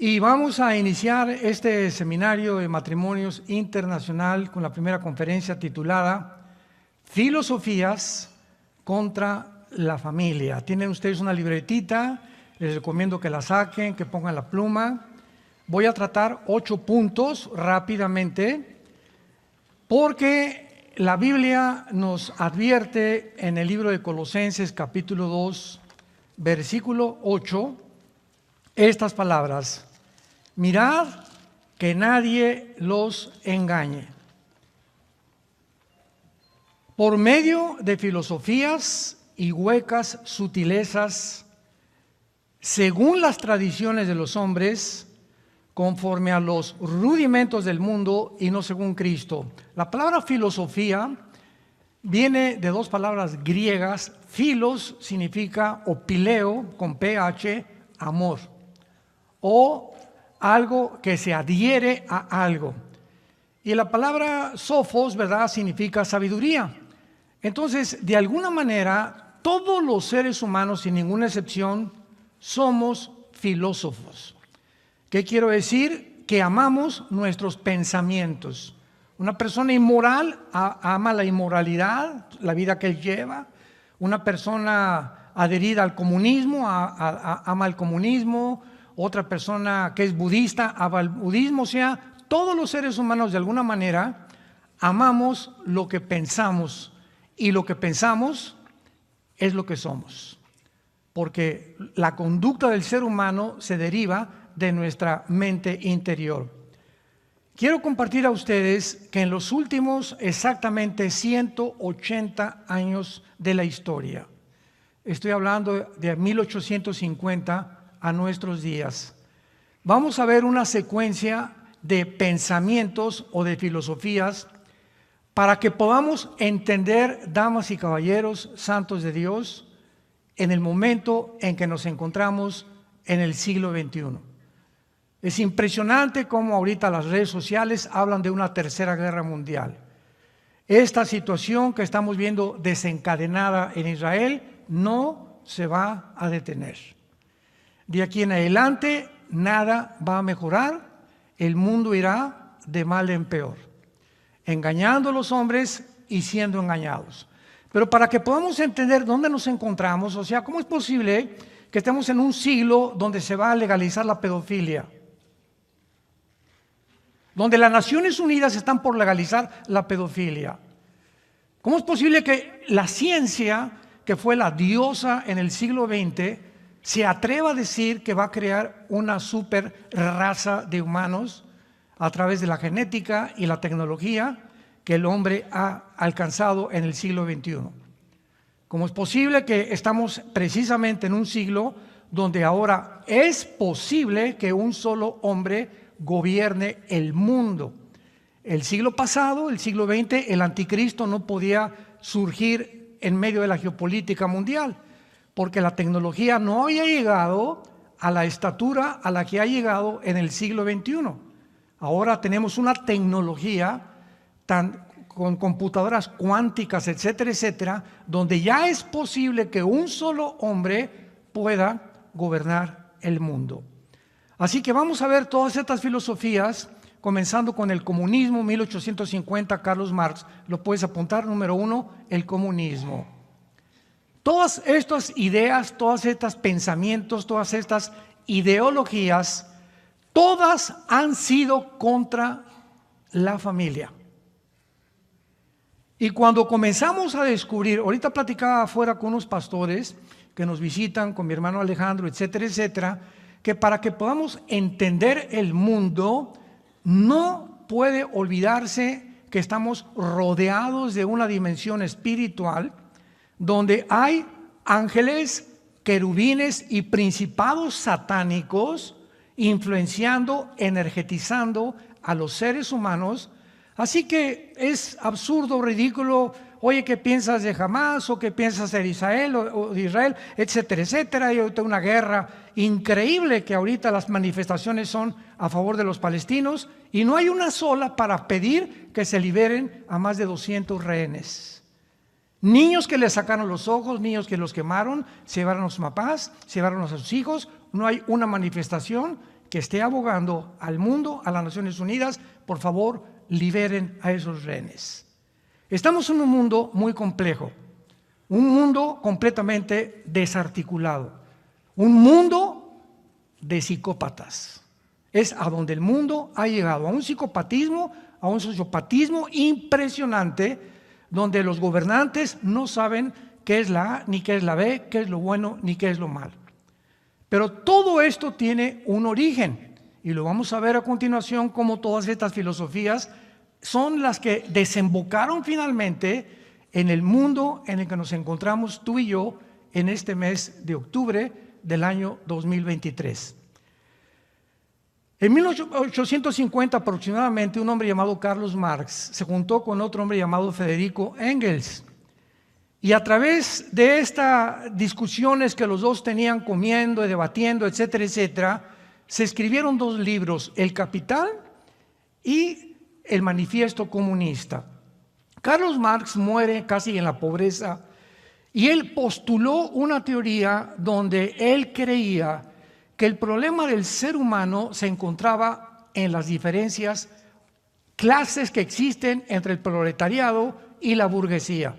Y vamos a iniciar este seminario de matrimonios internacional con la primera conferencia titulada Filosofías contra la familia. Tienen ustedes una libretita, les recomiendo que la saquen, que pongan la pluma. Voy a tratar 8 puntos rápidamente porque la Biblia nos advierte en el libro de Colosenses capítulo 2, versículo 8, estas palabras: mirad que nadie los engañe por medio de filosofías y huecas sutilezas, según las tradiciones de los hombres, conforme a los rudimentos del mundo y no según Cristo. La palabra filosofía viene de 2 palabras griegas. Filos significa, o pileo, con ph, amor, o algo que se adhiere a algo. Y la palabra sofos, ¿verdad?, significa sabiduría. Entonces, de alguna manera, todos los seres humanos, sin ninguna excepción, somos filósofos. ¿Qué quiero decir? Que amamos nuestros pensamientos. Una persona inmoral ama la inmoralidad, la vida que él lleva. Una persona adherida al comunismo ama el comunismo. Otra persona que es budista ama el budismo. O sea, todos los seres humanos de alguna manera amamos lo que pensamos, y lo que pensamos es lo que somos, porque la conducta del ser humano se deriva de nuestra mente interior. Quiero compartir a ustedes que en los últimos exactamente 180 años de la historia, estoy hablando de 1850 a nuestros días, vamos a ver una secuencia de pensamientos o de filosofías para que podamos entender, damas y caballeros, santos de Dios, en el momento en que nos encontramos en el siglo XXI. Es impresionante cómo ahorita las redes sociales hablan de una tercera guerra mundial. Esta situación que estamos viendo desencadenada en Israel no se va a detener. De aquí en adelante nada va a mejorar, el mundo irá de mal en peor, engañando a los hombres y siendo engañados. Pero para que podamos entender dónde nos encontramos, o sea, ¿cómo es posible que estemos en un siglo donde se va a legalizar la pedofilia? Donde las Naciones Unidas están por legalizar la pedofilia. ¿Cómo es posible que la ciencia, que fue la diosa en el siglo XX, se atreva a decir que va a crear una super raza de humanos a través de la genética y la tecnología que el hombre ha alcanzado en el siglo XXI? ¿Cómo es posible que estamos precisamente en un siglo donde ahora es posible que un solo hombre gobierne el mundo? El siglo pasado, el siglo XX, el anticristo no podía surgir en medio de la geopolítica mundial, porque la tecnología no había llegado a la estatura a la que ha llegado en el siglo XXI. Ahora tenemos una tecnología con computadoras cuánticas, etcétera, etcétera, donde ya es posible que un solo hombre pueda gobernar el mundo. Así que vamos a ver todas estas filosofías, comenzando con el comunismo, 1850, Carlos Marx. Lo puedes apuntar, número 1, el comunismo. Todas estas ideas, todos estos pensamientos, todas estas ideologías, todas han sido contra la familia. Y cuando comenzamos a descubrir, ahorita platicaba afuera con unos pastores que nos visitan, con mi hermano Alejandro, etcétera, etcétera, que para que podamos entender el mundo, no puede olvidarse que estamos rodeados de una dimensión espiritual donde hay ángeles, querubines y principados satánicos influenciando, energetizando a los seres humanos. Así que es absurdo, ridículo. Oye, ¿qué piensas de Hamas? ¿O qué piensas de Israel o de Israel? Etcétera, etcétera. Hay ahorita una guerra increíble, que ahorita las manifestaciones son a favor de los palestinos y no hay una sola para pedir que se liberen a más de 200 rehenes. Niños que les sacaron los ojos, niños que los quemaron, se llevaron a sus papás, se llevaron a sus hijos. No hay una manifestación que esté abogando al mundo, a las Naciones Unidas, por favor, liberen a esos rehenes. Estamos en un mundo muy complejo, un mundo completamente desarticulado, un mundo de psicópatas. Es a donde el mundo ha llegado, a un psicopatismo, a un sociopatismo impresionante, donde los gobernantes no saben qué es la A, ni qué es la B, qué es lo bueno, ni qué es lo malo. Pero todo esto tiene un origen, y lo vamos a ver a continuación, cómo todas estas filosofías son las que desembocaron finalmente en el mundo en el que nos encontramos tú y yo en este mes de octubre del año 2023. En 1850 aproximadamente, un hombre llamado Carlos Marx se juntó con otro hombre llamado Federico Engels. Y a través de estas discusiones que los dos tenían comiendo y debatiendo, etcétera, etcétera, se escribieron dos libros, El Capital y El Manifiesto Comunista. Carlos Marx muere casi en la pobreza y él postuló una teoría donde él creía que el problema del ser humano se encontraba en las diferencias clases que existen entre el proletariado y la burguesía.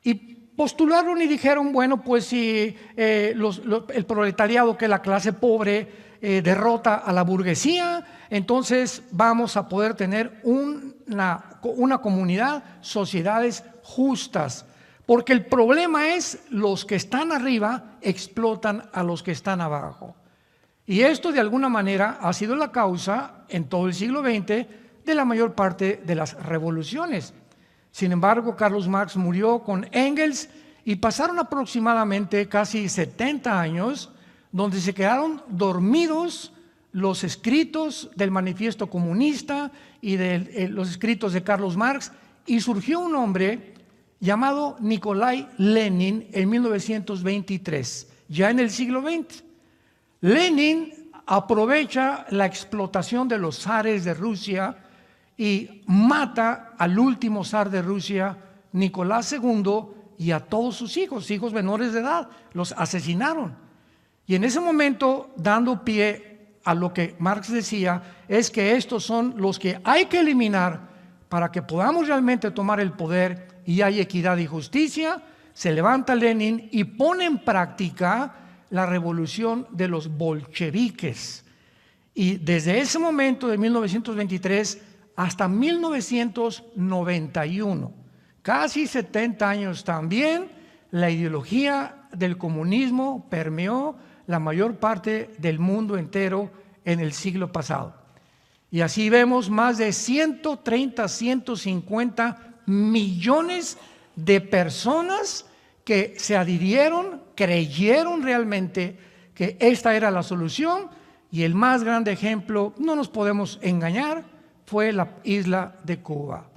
Y postularon y dijeron, bueno, pues si el proletariado, que es la clase pobre, derrota a la burguesía, entonces vamos a poder tener una comunidad, sociedades justas. Porque el problema es los que están arriba explotan a los que están abajo. Y esto de alguna manera ha sido la causa en todo el siglo XX de la mayor parte de las revoluciones. Sin embargo, Carlos Marx murió con Engels y pasaron aproximadamente casi 70 años donde se quedaron dormidos los escritos del Manifiesto Comunista y de los escritos de Carlos Marx, y surgió un hombre llamado Nikolai Lenin en 1923, ya en el siglo XX. Lenin aprovecha la explotación de los zares de Rusia y mata al último zar de Rusia, Nicolás II, y a todos sus hijos menores de edad, los asesinaron. Y en ese momento, dando pie a lo que Marx decía, es que estos son los que hay que eliminar para que podamos realmente tomar el poder y hay equidad y justicia. Se levanta Lenin y pone en práctica la revolución de los bolcheviques. Y desde ese momento, de 1923 hasta 1991, casi 70 años también, la ideología del comunismo permeó la mayor parte del mundo entero en el siglo pasado. Y así vemos más de 130, 150 millones de personas que se adhirieron, creyeron realmente que esta era la solución, y el más grande ejemplo, no nos podemos engañar, fue la isla de Cuba.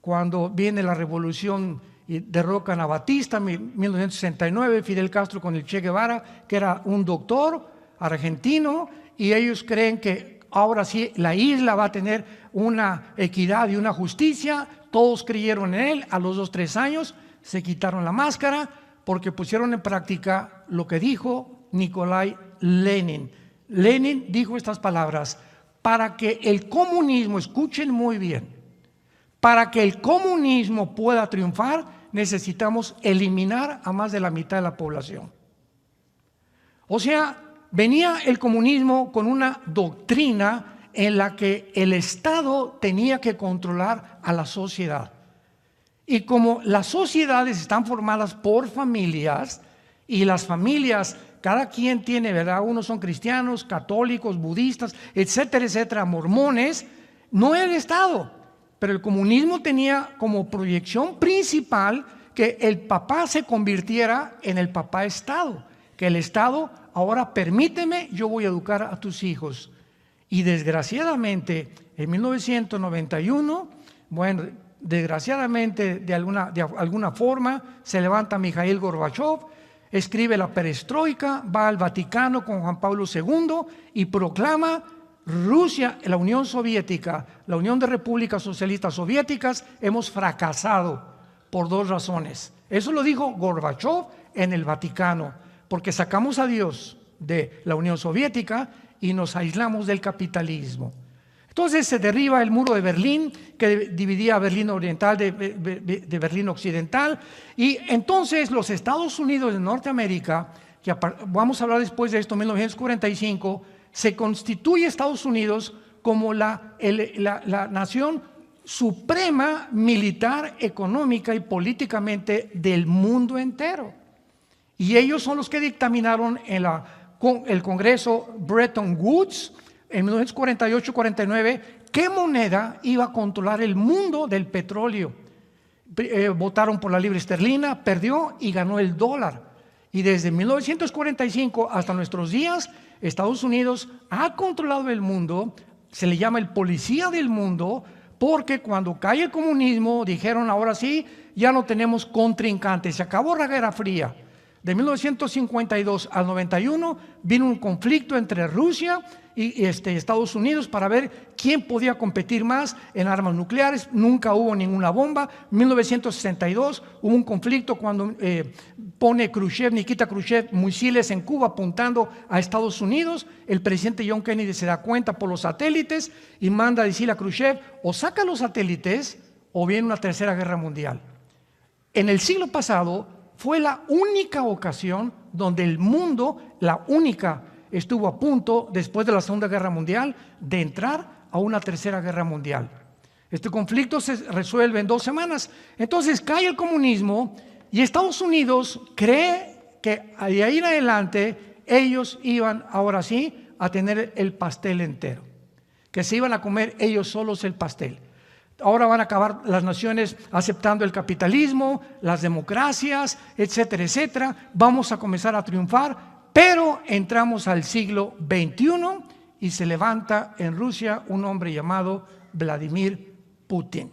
Cuando viene la revolución y derrocan a Batista en 1969, Fidel Castro con el Che Guevara, que era un doctor argentino, y ellos creen que ahora sí la isla va a tener una equidad y una justicia. Todos creyeron en él. A los 2-3 años se quitaron la máscara porque pusieron en práctica lo que dijo Nikolai Lenin. Lenin dijo estas palabras: para que el comunismo, escuchen muy bien, para que el comunismo pueda triunfar, necesitamos eliminar a más de la mitad de la población. O sea, venía el comunismo con una doctrina en la que el Estado tenía que controlar a la sociedad. Y como las sociedades están formadas por familias, y las familias, cada quien tiene, ¿verdad? Unos son cristianos, católicos, budistas, etcétera, etcétera, mormones, no el Estado. Pero el comunismo tenía como proyección principal que el papá se convirtiera en el papá Estado, que el Estado, ahora permíteme, yo voy a educar a tus hijos. Y desgraciadamente, en 1991, bueno, desgraciadamente de alguna forma, se levanta Mikhail Gorbachev, escribe la perestroika, va al Vaticano con Juan Pablo II y proclama: Rusia, la Unión Soviética, la Unión de Repúblicas Socialistas Soviéticas, hemos fracasado por 2 razones. Eso lo dijo Gorbachev en el Vaticano, porque sacamos a Dios de la Unión Soviética y nos aislamos del capitalismo. Entonces se derriba el muro de Berlín, que dividía a Berlín Oriental de Berlín Occidental, y entonces los Estados Unidos de Norteamérica, que vamos a hablar después de esto, en 1945, se constituye Estados Unidos como la nación suprema militar, económica y políticamente del mundo entero. Y ellos son los que dictaminaron en el Congreso Bretton Woods en 1948-49 qué moneda iba a controlar el mundo del petróleo. Votaron por la libra esterlina, perdió y ganó el dólar. Y desde 1945 hasta nuestros días, Estados Unidos ha controlado el mundo, se le llama el policía del mundo, porque cuando cae el comunismo dijeron ahora sí, ya no tenemos contrincantes, se acabó la Guerra Fría. De 1952 al 91 vino un conflicto entre Rusia y Estados Unidos para ver quién podía competir más en armas nucleares. Nunca hubo ninguna bomba. 1962 hubo un conflicto cuando pone Nikita Khrushchev, misiles en Cuba apuntando a Estados Unidos. El presidente John Kennedy se da cuenta por los satélites y manda a decirle a Khrushchev, o saca los satélites o viene una tercera guerra mundial. En el siglo pasado fue la única ocasión donde el mundo, estuvo a punto, después de la Segunda Guerra Mundial, de entrar a una tercera guerra mundial. Este conflicto se resuelve en 2 semanas. Entonces cae el comunismo y Estados Unidos cree que de ahí en adelante ellos iban ahora sí a tener el pastel entero, que se iban a comer ellos solos el pastel. Ahora van a acabar las naciones aceptando el capitalismo, las democracias, etcétera, etcétera. Vamos a comenzar a triunfar, pero entramos al siglo XXI y se levanta en Rusia un hombre llamado Vladimir Putin.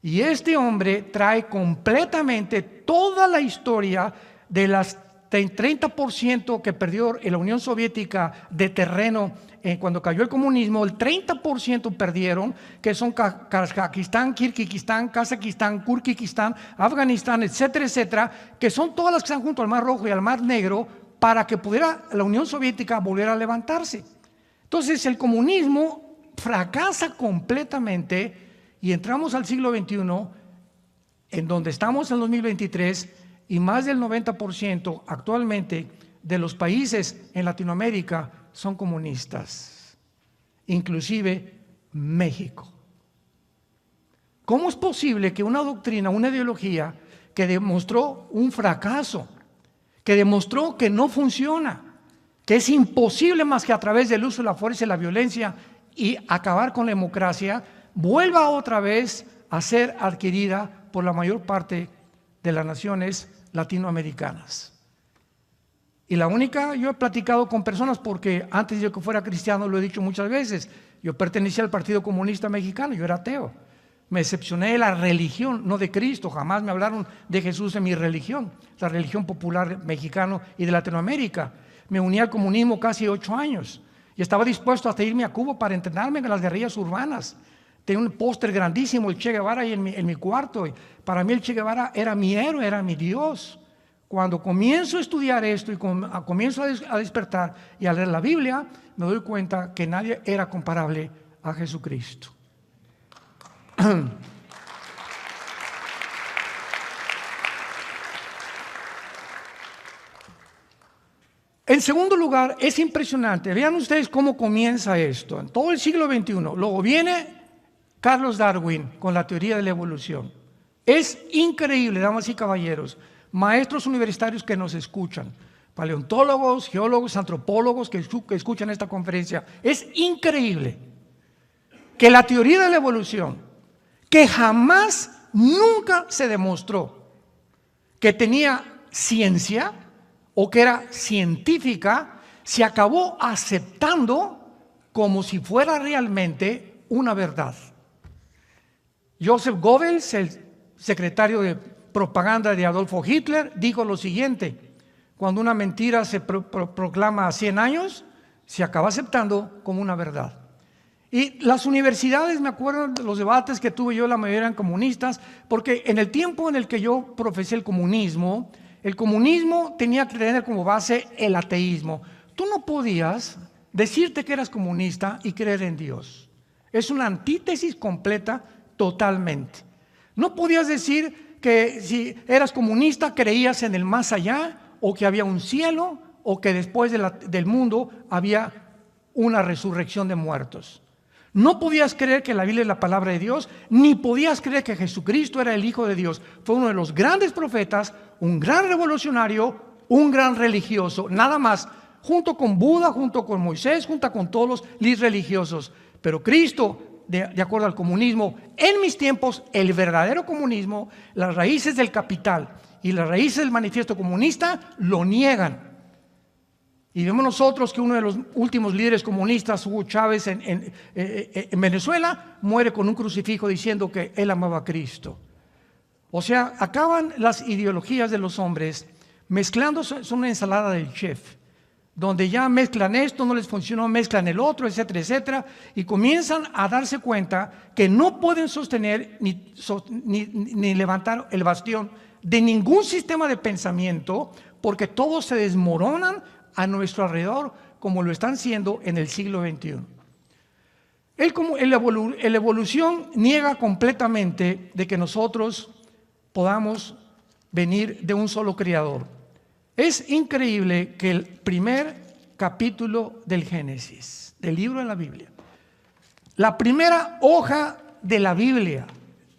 Y este hombre trae completamente toda la historia de las 30% que perdió la Unión Soviética de terreno cuando cayó el comunismo. El 30% perdieron, que son Kazajistán, Kirguistán, Kazajistán, Kurkistán, Afganistán, etcétera, etcétera, que son todas las que están junto al Mar Rojo y al Mar Negro, para que pudiera la Unión Soviética volver a levantarse. Entonces el comunismo fracasa completamente y entramos al siglo XXI, en donde estamos en 2023, y más del 90% actualmente de los países en Latinoamérica son comunistas, inclusive México. ¿Cómo es posible que una doctrina, una ideología que demostró un fracaso, que demostró que no funciona, que es imposible más que a través del uso de la fuerza y la violencia y acabar con la democracia, vuelva otra vez a ser adquirida por la mayor parte de las naciones latinoamericanas? Y la única, yo he platicado con personas, porque antes de que fuera cristiano, lo he dicho muchas veces, yo pertenecía al Partido Comunista Mexicano, yo era ateo, me decepcioné de la religión, no de Cristo, jamás me hablaron de Jesús en mi religión, la religión popular mexicana y de Latinoamérica. Me uní al comunismo casi 8 años y estaba dispuesto hasta irme a Cuba para entrenarme en las guerrillas urbanas. Tenía un póster grandísimo, el Che Guevara, ahí en mi cuarto. Y para mí el Che Guevara era mi héroe, era mi Dios. Cuando comienzo a estudiar esto y comienzo a despertar y a leer la Biblia, me doy cuenta que nadie era comparable a Jesucristo. En segundo lugar, es impresionante. Vean ustedes cómo comienza esto. En todo el siglo XXI. Luego viene Carlos Darwin con la teoría de la evolución. Es increíble, damas y caballeros, maestros universitarios que nos escuchan, paleontólogos, geólogos, antropólogos que escuchan esta conferencia. Es increíble que la teoría de la evolución, que jamás, nunca se demostró que tenía ciencia o que era científica, se acabó aceptando como si fuera realmente una verdad. Joseph Goebbels, el secretario de propaganda de Adolfo Hitler, dijo lo siguiente: cuando una mentira se proclama a 100 años, se acaba aceptando como una verdad. Y las universidades, me acuerdo de los debates que tuve yo, la mayoría eran comunistas, porque en el tiempo en el que yo profesé el comunismo tenía que tener como base el ateísmo. tú no podías decirte que eras comunista y creer en Dios. Es una antítesis completa totalmente. No podías decir que si eras comunista creías en el más allá, o que había un cielo, o que después del mundo había una resurrección de muertos. No podías creer que la Biblia es la palabra de Dios, ni podías creer que Jesucristo era el Hijo de Dios. Fue uno de los grandes profetas, un gran revolucionario, un gran religioso, nada más, junto con Buda, junto con Moisés, junto con todos los líderes religiosos. Pero Cristo, de acuerdo al comunismo, en mis tiempos, el verdadero comunismo, las raíces del capital y las raíces del manifiesto comunista lo niegan. Y vemos nosotros que uno de los últimos líderes comunistas, Hugo Chávez, en Venezuela, muere con un crucifijo diciendo que él amaba a Cristo. O sea, acaban las ideologías de los hombres mezclándose, son una ensalada del chef, donde ya mezclan esto, no les funcionó, mezclan el otro, etcétera, etcétera, y comienzan a darse cuenta que no pueden sostener ni levantar el bastión de ningún sistema de pensamiento, porque todos se desmoronan a nuestro alrededor, como lo están siendo en el siglo XXI. La evolución niega completamente de que nosotros podamos venir de un solo creador. Es increíble que el primer capítulo del Génesis, del libro de la Biblia, la primera hoja de la Biblia,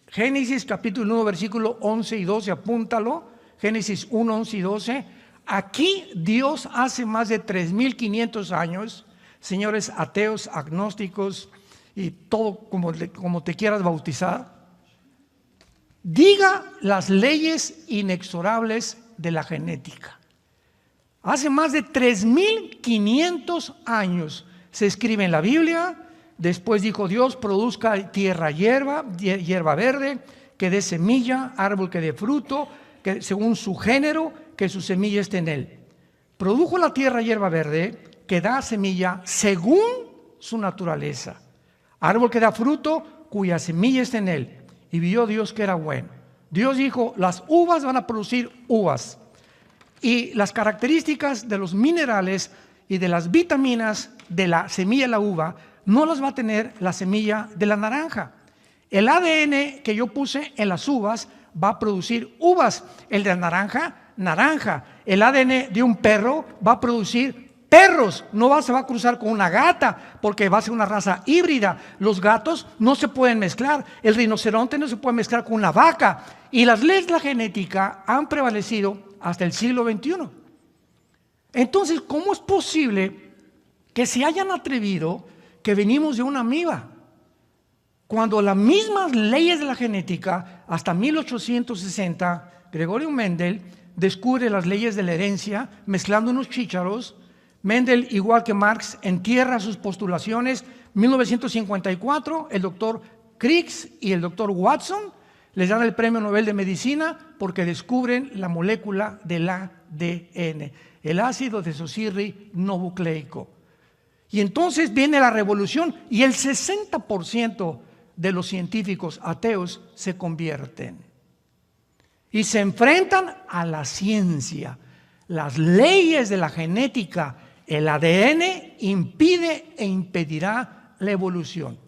Génesis capítulo 1, versículo 11 y 12, apúntalo, Génesis 1, 11 y 12, aquí Dios hace más de 3,500 años, señores ateos, agnósticos y todo como te quieras bautizar, diga las leyes inexorables de la genética. Hace más de 3,500 años se escribe en la Biblia. Después dijo Dios: produzca tierra hierba verde, que dé semilla, árbol que dé fruto, que según su género, que su semilla esté en él. Produjo la tierra hierba verde, que da semilla según su naturaleza, árbol que da fruto, cuya semilla esté en él. Y vio Dios que era bueno. Dios dijo: las uvas van a producir uvas, y las características de los minerales y de las vitaminas de la semilla de la uva no las va a tener la semilla de la naranja. El ADN que yo puse en las uvas va a producir uvas, el de la naranja, naranja. El ADN de un perro va a producir perros, se va a cruzar con una gata, porque va a ser una raza híbrida. Los gatos no se pueden mezclar, el rinoceronte no se puede mezclar con una vaca, y las leyes de la genética han prevalecido hasta el siglo XXI. Entonces, ¿cómo es posible que se hayan atrevido que venimos de una amiba, cuando las mismas leyes de la genética, hasta 1860, Gregorio Mendel descubre las leyes de la herencia mezclando unos chícharos? Mendel, igual que Marx, entierra sus postulaciones. 1954, el doctor Crick y el doctor Watson les dan el premio Nobel de Medicina porque descubren la molécula del ADN, el ácido desoxirribonucleico. Y entonces viene la revolución y el 60% de los científicos ateos se convierten y se enfrentan a la ciencia. Las leyes de la genética, el ADN impide e impedirá la evolución.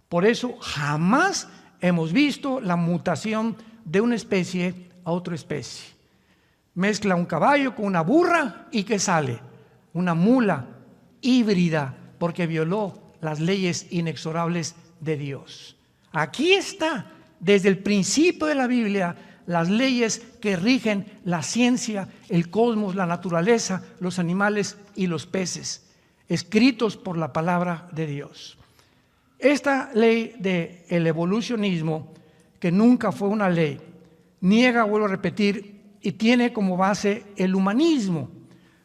Por eso jamás hemos visto la mutación de una especie a otra especie. Mezcla un caballo con una burra y ¿qué sale? Una mula híbrida, porque violó las leyes inexorables de Dios. Aquí está, desde el principio de la Biblia, las leyes que rigen la ciencia, el cosmos, la naturaleza, los animales y los peces, escritos por la palabra de Dios. Esta ley del evolucionismo, que nunca fue una ley, niega, vuelvo a repetir, y tiene como base el humanismo.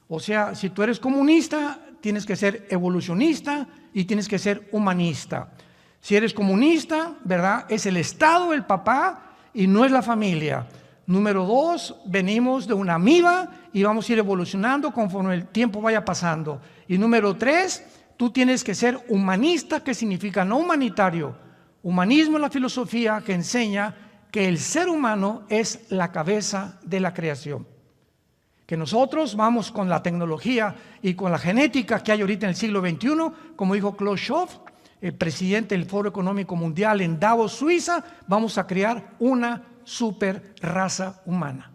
O sea, si tú eres comunista, tienes que ser evolucionista y tienes que ser humanista. Si eres comunista, ¿verdad? Es el Estado, el papá, y no es la familia. Número 2, venimos de una amiba y vamos a ir evolucionando conforme el tiempo vaya pasando. Y número 3, tú tienes que ser humanista, que significa no humanitario. Humanismo es la filosofía que enseña que el ser humano es la cabeza de la creación. Que nosotros vamos con la tecnología y con la genética que hay ahorita en el siglo XXI, como dijo Klaus Schwab, el presidente del Foro Económico Mundial en Davos, Suiza, vamos a crear una super raza humana.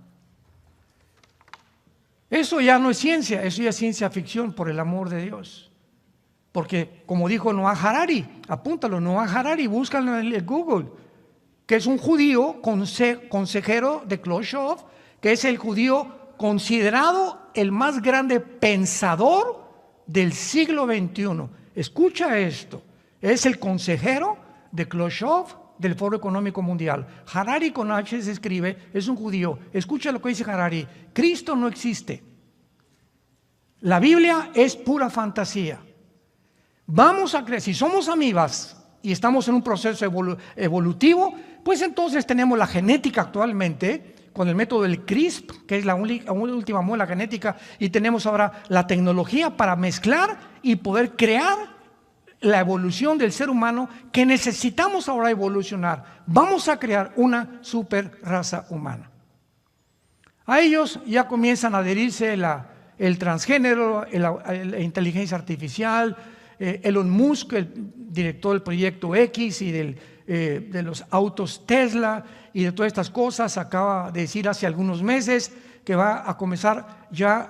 Eso ya no es ciencia, eso ya es ciencia ficción, por el amor de Dios. Porque como dijo Noah Harari, apúntalo, Noah Harari, búscalo en el Google, que es un judío consejero de Klaus Schwab, que es el judío considerado el más grande pensador del siglo XXI. Escucha esto, es el consejero de Klaus Schwab del Foro Económico Mundial. Harari con H se escribe, es un judío. Escucha lo que dice Harari: Cristo no existe. La Biblia es pura fantasía. Vamos a creer, si somos amibas y estamos en un proceso evolutivo, pues entonces tenemos la genética actualmente con el método del CRISP, que es la última muela genética, y tenemos ahora la tecnología para mezclar y poder crear la evolución del ser humano que necesitamos ahora evolucionar. Vamos a crear una super raza humana. A ellos ya comienzan a adherirse el transgénero, la inteligencia artificial. Elon Musk, el director del proyecto X y de los autos Tesla y de todas estas cosas, acaba de decir hace algunos meses que va a comenzar ya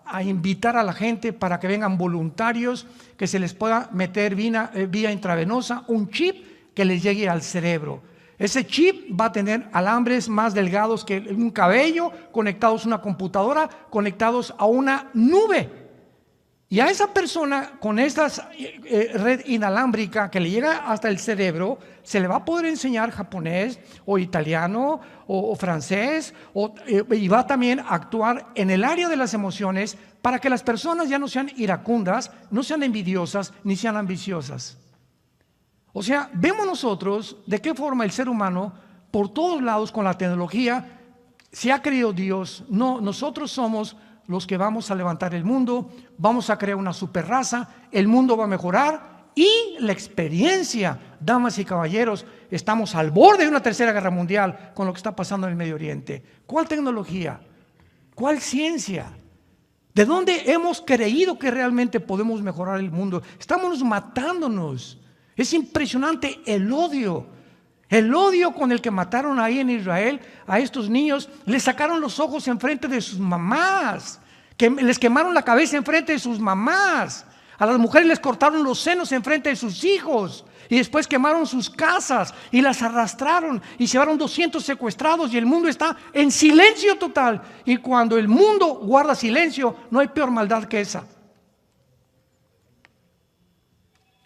a invitar a la gente para que vengan voluntarios, que se les pueda meter vía intravenosa un chip que les llegue al cerebro. Ese chip va a tener alambres más delgados que un cabello, conectados a una computadora, conectados a una nube. Y a esa persona con esta red inalámbrica que le llega hasta el cerebro, se le va a poder enseñar japonés o italiano o francés y va también a actuar en el área de las emociones para que las personas ya no sean iracundas, no sean envidiosas ni sean ambiciosas. O sea, vemos nosotros de qué forma el ser humano por todos lados con la tecnología se ha creído Dios. No, nosotros somos los que vamos a levantar el mundo, vamos a crear una super raza, el mundo va a mejorar y la experiencia, damas y caballeros, estamos al borde de una tercera guerra mundial con lo que está pasando en el Medio Oriente. ¿Cuál tecnología? ¿Cuál ciencia? ¿De dónde hemos creído que realmente podemos mejorar el mundo? Estamos matándonos. Es impresionante el odio con el que mataron ahí en Israel a estos niños. Les sacaron los ojos enfrente de sus mamás, que les quemaron la cabeza enfrente de sus mamás. A las mujeres les cortaron los senos enfrente de sus hijos y después quemaron sus casas y las arrastraron y llevaron 200 secuestrados y el mundo está en silencio total. Y cuando el mundo guarda silencio, no hay peor maldad que esa.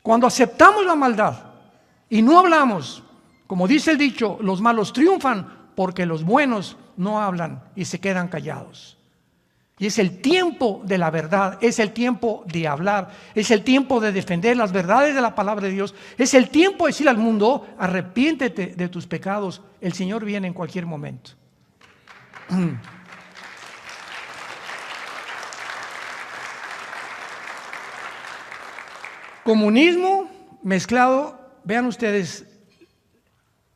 Cuando aceptamos la maldad y no hablamos, como dice el dicho, los malos triunfan porque los buenos no hablan y se quedan callados. Y es el tiempo de la verdad, es el tiempo de hablar, es el tiempo de defender las verdades de la palabra de Dios, es el tiempo de decir al mundo: arrepiéntete de tus pecados, el Señor viene en cualquier momento. Comunismo mezclado, vean ustedes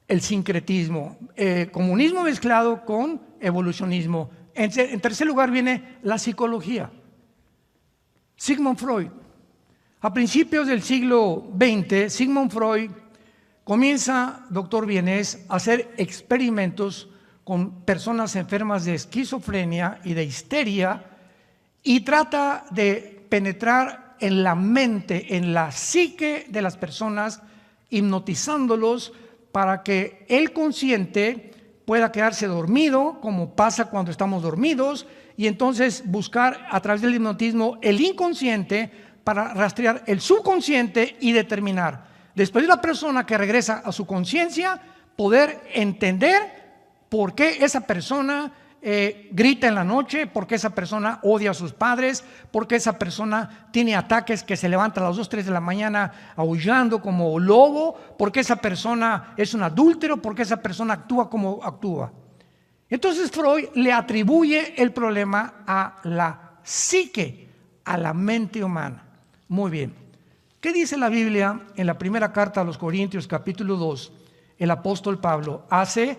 el sincretismo, comunismo mezclado con evolucionismo. En tercer lugar viene la psicología. Sigmund Freud. A principios del siglo XX, Sigmund Freud comienza, doctor Vienés, a hacer experimentos con personas enfermas de esquizofrenia y de histeria y trata de penetrar en la mente, en la psique de las personas, hipnotizándolos para que el consciente pueda quedarse dormido, como pasa cuando estamos dormidos, y entonces buscar a través del hipnotismo el inconsciente para rastrear el subconsciente y determinar, después de la persona que regresa a su conciencia, poder entender por qué esa persona grita en la noche, por qué esa persona odia a sus padres, por qué esa persona tiene ataques que se levanta a las 2, 3 de la mañana aullando como lobo, por qué esa persona es un adúltero, por qué esa persona actúa como actúa. Entonces Freud le atribuye el problema a la psique, a la mente humana. Muy bien. ¿Qué dice la Biblia en la primera carta a los Corintios, capítulo 2? El apóstol Pablo, hace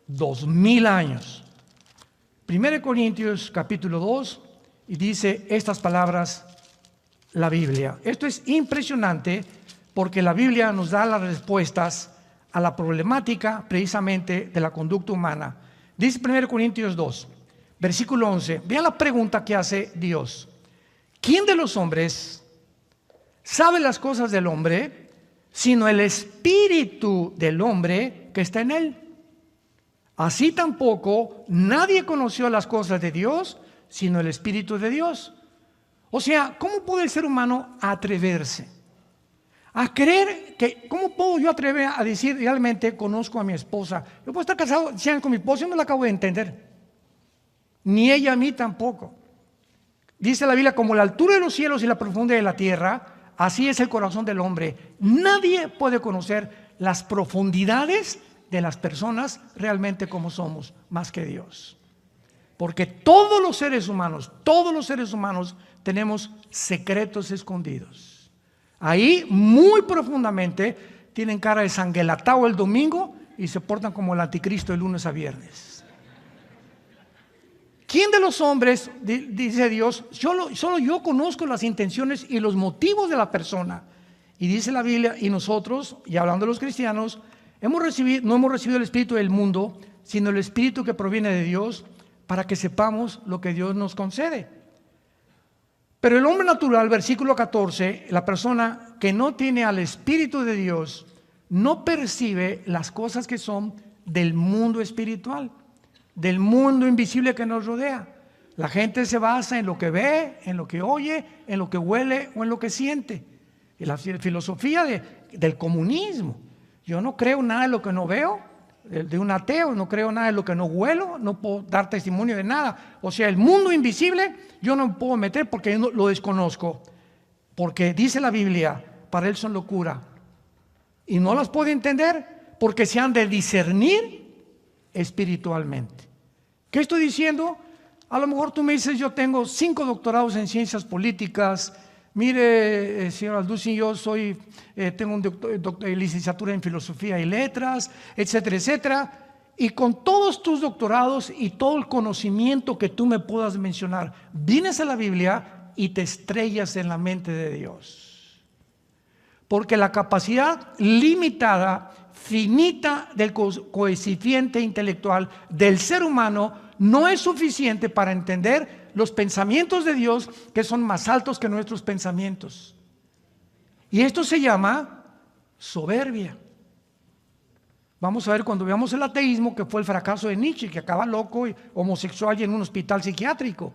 2000 años. 1 Corintios capítulo 2 y dice estas palabras la Biblia. Esto es impresionante porque la Biblia nos da las respuestas a la problemática precisamente de la conducta humana. Dice 1 Corintios 2, versículo 11. Vean la pregunta que hace Dios. ¿Quién de los hombres sabe las cosas del hombre, sino el espíritu del hombre que está en él? Así tampoco nadie conoció las cosas de Dios, sino el espíritu de Dios. O sea, ¿cómo puede el ser humano atreverse a creer que, cómo puedo yo atrever a decir realmente conozco a mi esposa? Yo puedo estar casado con mi esposa y no la acabo de entender, ni ella a mí tampoco. Dice la Biblia, como la altura de los cielos y la profundidad de la tierra, así es el corazón del hombre. Nadie puede conocer las profundidades de las personas realmente como somos, más que Dios. Porque todos los seres humanos tenemos secretos escondidos. Ahí muy profundamente tienen cara de sanguelatao el domingo y se portan como el anticristo de lunes a viernes. ¿Quién de los hombres, dice Dios, solo yo conozco las intenciones y los motivos de la persona? Y dice la Biblia, y nosotros, y hablando de los cristianos, no hemos recibido el espíritu del mundo, sino el espíritu que proviene de Dios, para que sepamos lo que Dios nos concede. Pero el hombre natural, versículo 14, la persona que no tiene al espíritu de Dios, no percibe las cosas que son del mundo espiritual, del mundo invisible que nos rodea. La gente se basa en lo que ve, en lo que oye, en lo que huele o en lo que siente. Y la filosofía del comunismo. Yo no creo nada de lo que no veo, de un ateo, no creo nada de lo que no huelo, no puedo dar testimonio de nada. O sea, el mundo invisible yo no me puedo meter porque yo lo desconozco. Porque dice la Biblia, para él son locura. Y no las puede entender porque se han de discernir espiritualmente. ¿Qué estoy diciendo? A lo mejor tú me dices, yo tengo 5 doctorados en ciencias políticas. Mire, señor Alducin, yo tengo una licenciatura en filosofía y letras, etcétera, etcétera. Y con todos tus doctorados y todo el conocimiento que tú me puedas mencionar, vienes a la Biblia y te estrellas en la mente de Dios. Porque la capacidad limitada, finita del coeficiente intelectual del ser humano no es suficiente para entender los pensamientos de Dios, que son más altos que nuestros pensamientos. Y esto se llama soberbia. Vamos a ver cuando veamos el ateísmo, que fue el fracaso de Nietzsche, que acaba loco y homosexual y en un hospital psiquiátrico.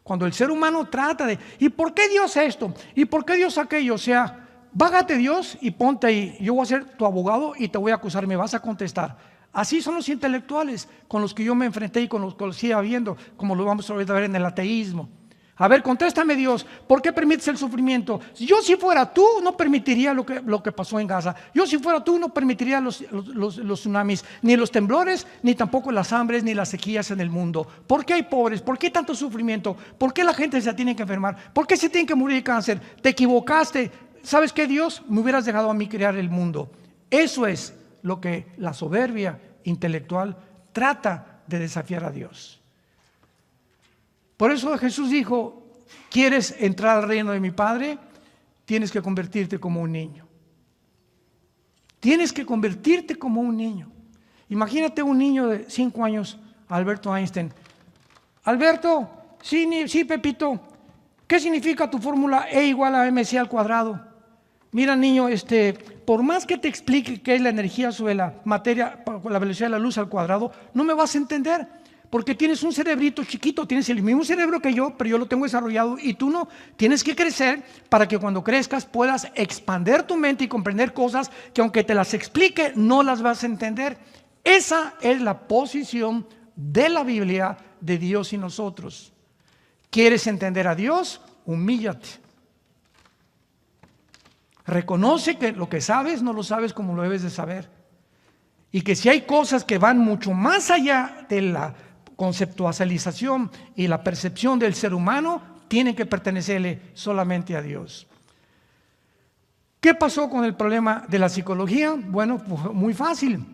Cuando el ser humano trata de, ¿y por qué Dios esto? ¿Y por qué Dios aquello? O sea, bájate Dios y ponte ahí. Yo voy a ser tu abogado y te voy a acusar, me vas a contestar. Así son los intelectuales con los que yo me enfrenté y con los que sigo viendo, como lo vamos a ver en el ateísmo. A ver, contéstame Dios, ¿por qué permites el sufrimiento? Yo si fuera tú no permitiría lo que pasó en Gaza. Yo si fuera tú no permitiría los tsunamis, ni los temblores, ni tampoco las hambres, ni las sequías en el mundo. ¿Por qué hay pobres? ¿Por qué tanto sufrimiento? ¿Por qué la gente se tiene que enfermar? ¿Por qué se tiene que morir de cáncer? Te equivocaste. ¿Sabes qué, Dios? Me hubieras dejado a mí crear el mundo. Eso es lo que la soberbia intelectual trata de desafiar a Dios. Por eso Jesús dijo, ¿quieres entrar al reino de mi Padre? Tienes que convertirte como un niño. Tienes que convertirte como un niño. Imagínate un niño de 5 años, Alberto Einstein. Alberto, sí, Pepito, ¿qué significa tu fórmula E igual a mc al cuadrado? Mira, niño, por más que te explique qué es la energía sobre la materia con la velocidad de la luz al cuadrado, no me vas a entender, porque tienes un cerebrito chiquito, tienes el mismo cerebro que yo, pero yo lo tengo desarrollado y tú no. Tienes que crecer para que cuando crezcas puedas expandir tu mente y comprender cosas que aunque te las explique, no las vas a entender. Esa es la posición de la Biblia, de Dios y nosotros. ¿Quieres entender a Dios? Humíllate. Reconoce que lo que sabes no lo sabes como lo debes de saber. Y que si hay cosas que van mucho más allá de la conceptualización y la percepción del ser humano, tienen que pertenecerle solamente a Dios. ¿Qué pasó con el problema de la psicología? Bueno, pues muy fácil.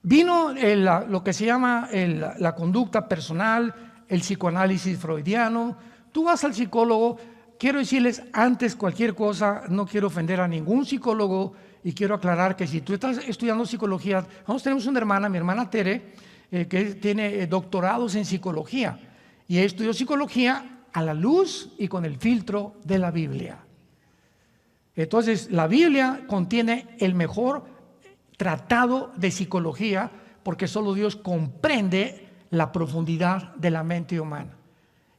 Vino lo que se llama la conducta personal, el psicoanálisis freudiano. Tú vas al psicólogo. Quiero decirles antes cualquier cosa, no quiero ofender a ningún psicólogo y quiero aclarar que si tú estás estudiando psicología, nosotros tenemos una hermana, mi hermana Tere, que tiene doctorados en psicología y estudió psicología a la luz y con el filtro de la Biblia. Entonces, la Biblia contiene el mejor tratado de psicología porque solo Dios comprende la profundidad de la mente humana.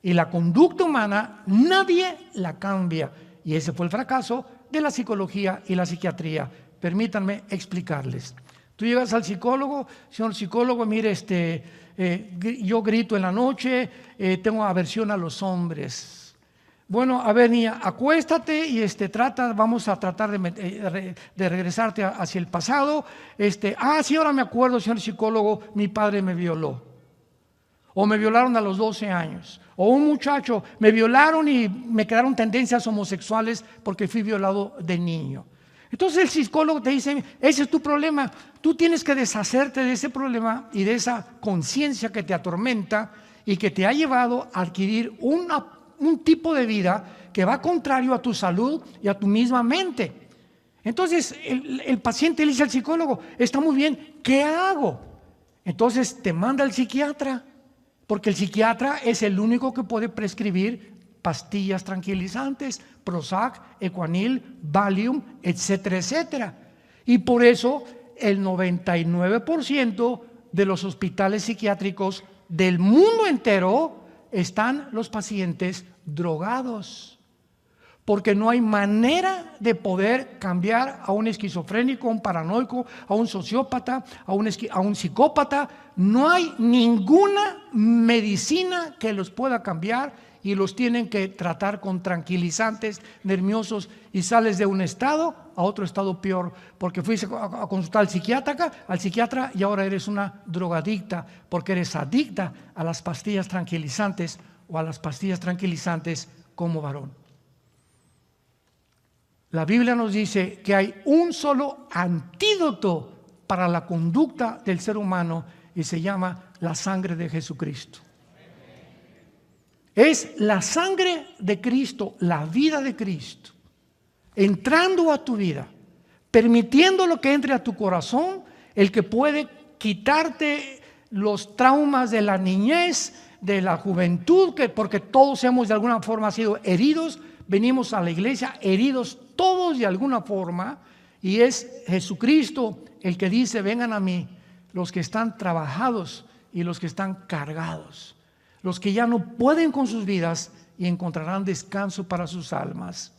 Y la conducta humana nadie la cambia. Y ese fue el fracaso de la psicología y la psiquiatría. Permítanme explicarles. Tú llegas al psicólogo, señor psicólogo, mire, yo grito en la noche, tengo aversión a los hombres. Bueno, a ver, niña, acuéstate y vamos a tratar de regresarte hacia el pasado. Sí, ahora me acuerdo, señor psicólogo, mi padre me violó. O me violaron a los 12 años. O un muchacho, me violaron y me quedaron tendencias homosexuales porque fui violado de niño. Entonces el psicólogo te dice, ese es tu problema. Tú tienes que deshacerte de ese problema y de esa conciencia que te atormenta y que te ha llevado a adquirir un tipo de vida que va contrario a tu salud y a tu misma mente. Entonces el paciente le dice al psicólogo, está muy bien, ¿qué hago? Entonces te manda al psiquiatra. Porque el psiquiatra es el único que puede prescribir pastillas tranquilizantes, Prozac, Equanil, Valium, etcétera, etcétera. Y por eso el 99% de los hospitales psiquiátricos del mundo entero están los pacientes drogados. Porque no hay manera de poder cambiar a un esquizofrénico, a un paranoico, a un sociópata, a un psicópata. No hay ninguna medicina que los pueda cambiar y los tienen que tratar con tranquilizantes, nerviosos y sales de un estado a otro estado peor. Porque fuiste a consultar al psiquiatra y ahora eres una drogadicta porque eres adicta a las pastillas tranquilizantes o a las pastillas tranquilizantes como varón. La Biblia nos dice que hay un solo antídoto para la conducta del ser humano y se llama la sangre de Jesucristo. Es la sangre de Cristo, la vida de Cristo, entrando a tu vida, permitiendo lo que entre a tu corazón, el que puede quitarte los traumas de la niñez, de la juventud, porque todos hemos de alguna forma sido heridos. Venimos a la iglesia heridos todos de alguna forma y es Jesucristo el que dice, vengan a mí los que están trabajados y los que están cargados, los que ya no pueden con sus vidas y encontrarán descanso para sus almas.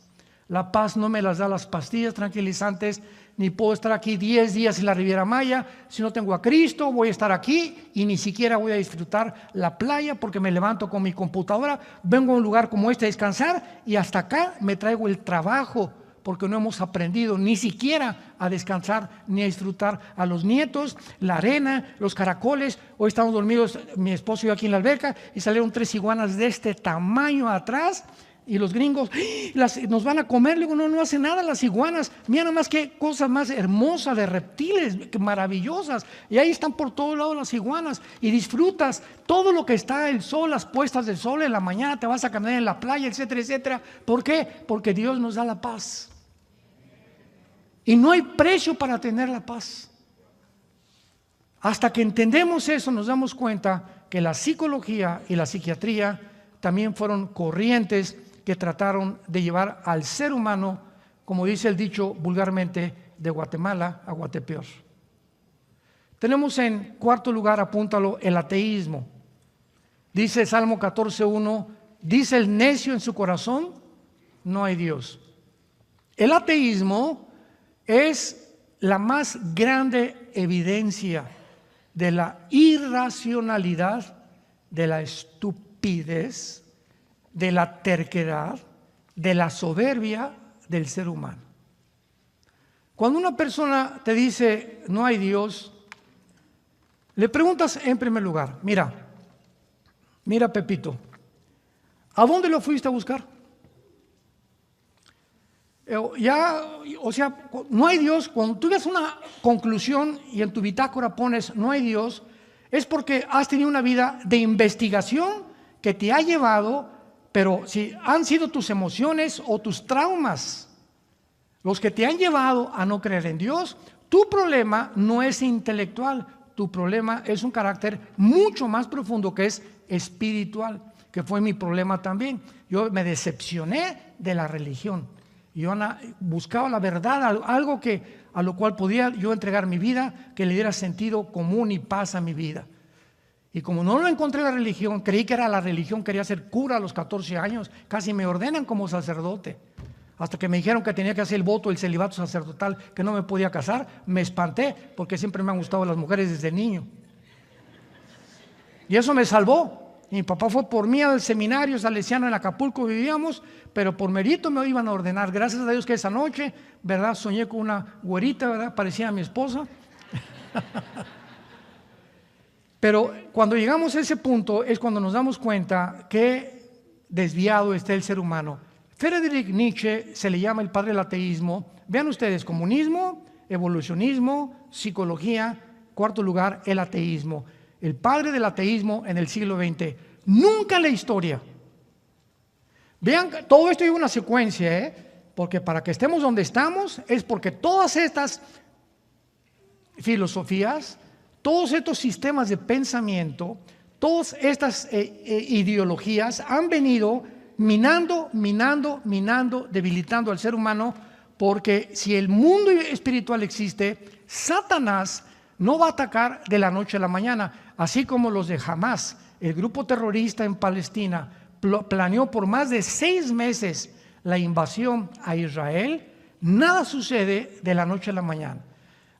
La paz no me las da las pastillas tranquilizantes, ni puedo estar aquí 10 días en la Riviera Maya. Si no tengo a Cristo, voy a estar aquí y ni siquiera voy a disfrutar la playa porque me levanto con mi computadora, vengo a un lugar como este a descansar y hasta acá me traigo el trabajo porque no hemos aprendido ni siquiera a descansar ni a disfrutar a los nietos, la arena, los caracoles. Hoy estamos dormidos, mi esposo y yo aquí en la alberca y salieron 3 iguanas de este tamaño atrás. Y los gringos, nos van a comer. Le digo, no hacen nada las iguanas. Mira nada más qué cosas más hermosas de reptiles, maravillosas. Y ahí están por todos lados las iguanas. Y disfrutas todo lo que está, el sol, las puestas del sol en la mañana, te vas a caminar en la playa, etcétera, etcétera. ¿Por qué? Porque Dios nos da la paz. Y no hay precio para tener la paz. Hasta que entendemos eso, nos damos cuenta que la psicología y la psiquiatría también fueron corrientes que trataron de llevar al ser humano, como dice el dicho vulgarmente, de Guatemala a Guatepeor. Tenemos en cuarto lugar, apúntalo, el ateísmo. Dice Salmo 14:1, dice el necio en su corazón, no hay Dios. El ateísmo es la más grande evidencia de la irracionalidad, de la estupidez, de la terquedad, de la soberbia del ser humano. Cuando una persona te dice no hay Dios, le preguntas en primer lugar, mira Pepito, ¿a dónde lo fuiste a buscar? No hay Dios. Cuando tú ves una conclusión y en tu bitácora pones no hay Dios, es porque has tenido una vida de investigación que te ha llevado, pero si han sido tus emociones o tus traumas los que te han llevado a no creer en Dios, tu problema no es intelectual, tu problema es un carácter mucho más profundo que es espiritual, que fue mi problema también. Yo me decepcioné de la religión. Yo buscaba la verdad, algo a lo cual podía yo entregar mi vida, que le diera sentido común y paz a mi vida. Y como no lo encontré en la religión, creí que era la religión, quería ser cura a los 14 años, casi me ordenan como sacerdote. Hasta que me dijeron que tenía que hacer el voto, el celibato sacerdotal, que no me podía casar, me espanté, porque siempre me han gustado las mujeres desde niño. Y eso me salvó. Mi papá fue por mí al seminario salesiano en Acapulco, vivíamos, pero por mérito me iban a ordenar. Gracias a Dios que esa noche, ¿verdad? Soñé con una güerita, ¿verdad? Parecía a mi esposa. Pero cuando llegamos a ese punto es cuando nos damos cuenta que desviado está el ser humano. Friedrich Nietzsche se le llama el padre del ateísmo. Vean ustedes, comunismo, evolucionismo, psicología, cuarto lugar, el ateísmo. El padre del ateísmo en el siglo XX. Nunca en la historia. Vean, todo esto lleva una secuencia, porque para que estemos donde estamos es porque todas estas filosofías, todos estos sistemas de pensamiento, todas estas ideologías han venido minando, debilitando al ser humano, porque si el mundo espiritual existe, Satanás no va a atacar de la noche a la mañana, así como los de Hamas, el grupo terrorista en Palestina, planeó por más de 6 meses la invasión a Israel. Nada sucede de la noche a la mañana.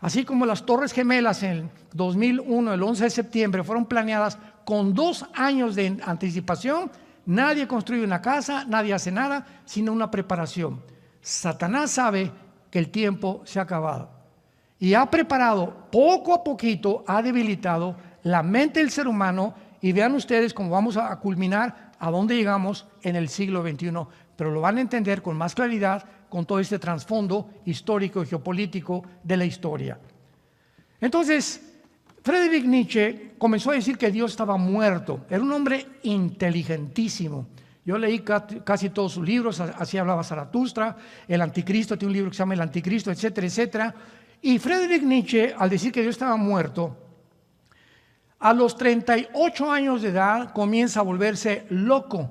Así como las Torres Gemelas en 2001, el 11 de septiembre, fueron planeadas con 2 años de anticipación, nadie construye una casa, nadie hace nada, sino una preparación. Satanás sabe que el tiempo se ha acabado y ha preparado, poco a poquito, ha debilitado la mente del ser humano, y vean ustedes cómo vamos a culminar a dónde llegamos en el siglo XXI, pero lo van a entender con más claridad con todo este trasfondo histórico y geopolítico de la historia. Entonces, Friedrich Nietzsche comenzó a decir que Dios estaba muerto. Era un hombre inteligentísimo. Yo leí casi todos sus libros, así hablaba Zaratustra, el Anticristo, tiene un libro que se llama El Anticristo, etcétera, etcétera. Y Friedrich Nietzsche, al decir que Dios estaba muerto, a los 38 años de edad comienza a volverse loco.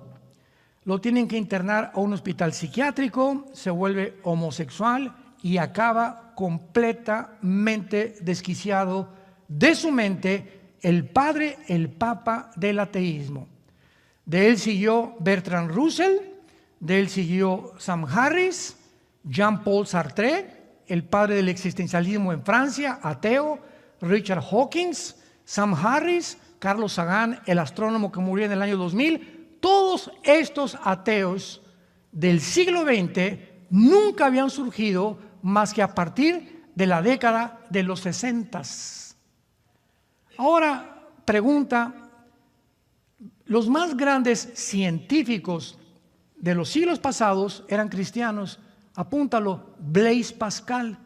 Lo tienen que internar a un hospital psiquiátrico, se vuelve homosexual y acaba completamente desquiciado de su mente, el padre, el papa del ateísmo. De él siguió Bertrand Russell, de él siguió Sam Harris, Jean-Paul Sartre, el padre del existencialismo en Francia, ateo, Richard Hawkins, Sam Harris, Carlos Sagan, el astrónomo que murió en el año 2000. Todos estos ateos del siglo XX nunca habían surgido más que a partir de la década de los 60. Ahora, pregunta, los más grandes científicos de los siglos pasados eran cristianos. Apúntalo, Blaise Pascal,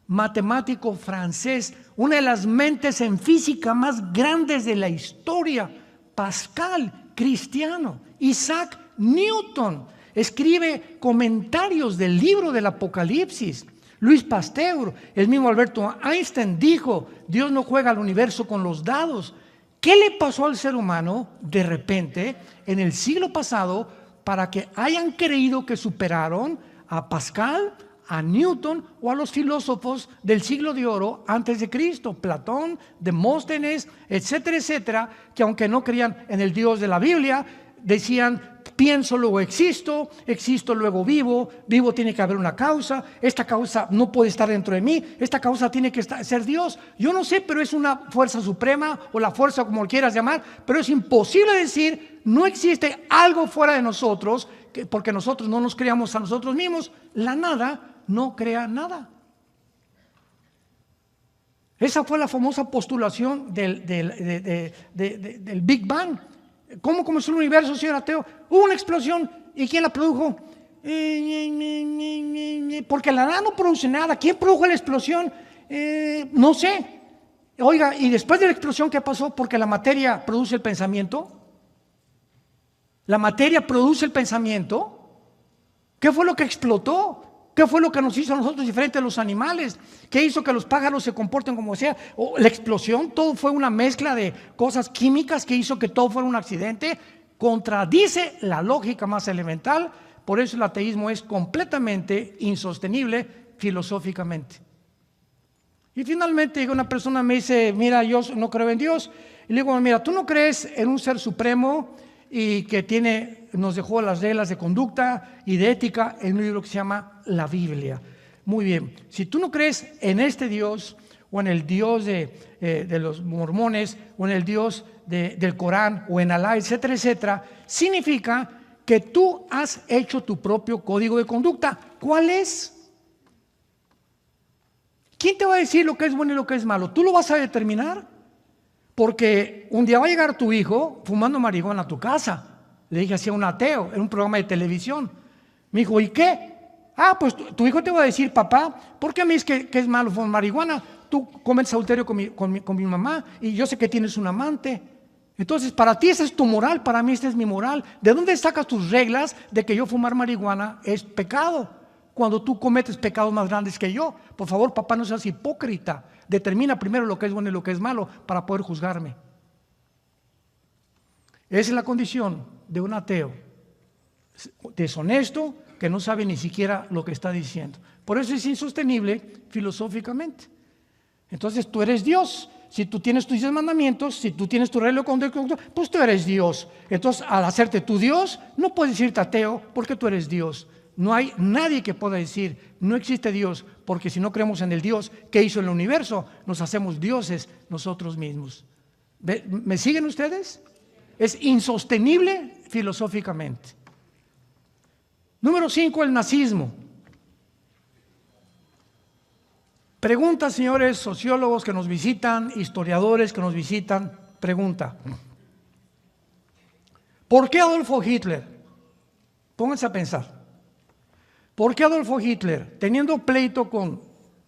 matemático francés, una de las mentes en física más grandes de la historia. Pascal, cristiano. Isaac Newton escribe comentarios del libro del Apocalipsis. Luis Pasteur, el mismo Alberto Einstein dijo: Dios no juega al universo con los dados. ¿Qué le pasó al ser humano de repente en el siglo pasado para que hayan creído que superaron a Pascal, a Newton o a los filósofos del siglo de oro antes de Cristo? Platón, Demóstenes, etcétera, etcétera, que aunque no creían en el Dios de la Biblia, decían: pienso, luego existo, existo, luego vivo, vivo, tiene que haber una causa, esta causa no puede estar dentro de mí, esta causa tiene que ser Dios. Yo no sé, pero es una fuerza suprema o la fuerza como lo quieras llamar, pero es imposible decir no existe algo fuera de nosotros, porque nosotros no nos creamos a nosotros mismos. La nada no crea nada. Esa fue la famosa postulación del Big Bang. ¿Cómo comenzó el universo, señor ateo? Hubo una explosión. ¿Y quién la produjo? Porque la nada no produce nada. ¿Quién produjo la explosión? No sé. Oiga, ¿y después de la explosión qué pasó? Porque la materia produce el pensamiento. La materia produce el pensamiento. ¿Qué fue lo que explotó? ¿Qué fue lo que nos hizo a nosotros diferentes de los animales? ¿Qué hizo que los pájaros se comporten como sea? ¿O la explosión? Todo fue una mezcla de cosas químicas que hizo que todo fuera un accidente. Contradice la lógica más elemental. Por eso el ateísmo es completamente insostenible filosóficamente. Y finalmente una persona me dice, mira, yo no creo en Dios. Y le digo, mira, ¿tú no crees en un ser supremo y que nos dejó las reglas de conducta y de ética en un libro que se llama la Biblia? Muy bien, si tú no crees en este Dios o en el Dios de los mormones o en el Dios del Corán o en Alá, etcétera, etcétera, significa que tú has hecho tu propio código de conducta. ¿Cuál es? ¿Quién te va a decir lo que es bueno y lo que es malo? ¿Tú lo vas a determinar? Porque un día va a llegar tu hijo fumando marihuana a tu casa. Le dije así a un ateo en un programa de televisión. Me dijo, ¿y qué? Pues tu hijo te va a decir, papá, ¿por qué a mí es que es malo fumar marihuana? Tú cometes adulterio con mi mamá y yo sé que tienes un amante. Entonces, para ti esa es tu moral, para mí esta es mi moral. ¿De dónde sacas tus reglas de que yo fumar marihuana es pecado? Cuando tú cometes pecados más grandes que yo. Por favor, papá, no seas hipócrita. Determina primero lo que es bueno y lo que es malo para poder juzgarme. Esa es la condición de un ateo deshonesto que no sabe ni siquiera lo que está diciendo. Por eso es insostenible filosóficamente. Entonces tú eres Dios. Si tú tienes tus 10 mandamientos, si tú tienes tu regla de conducta, pues tú eres Dios. Entonces, al hacerte tu Dios, no puedes decirte ateo porque tú eres Dios. No hay nadie que pueda decir, no existe Dios, porque si no creemos en el Dios que hizo el universo, nos hacemos dioses nosotros mismos. ¿Me siguen ustedes? Es insostenible filosóficamente. Número 5, el nazismo. Pregunta, señores sociólogos que nos visitan, historiadores que nos visitan, pregunta. ¿Por qué Adolfo Hitler? Pónganse a pensar. ¿Por qué Adolfo Hitler, teniendo pleito con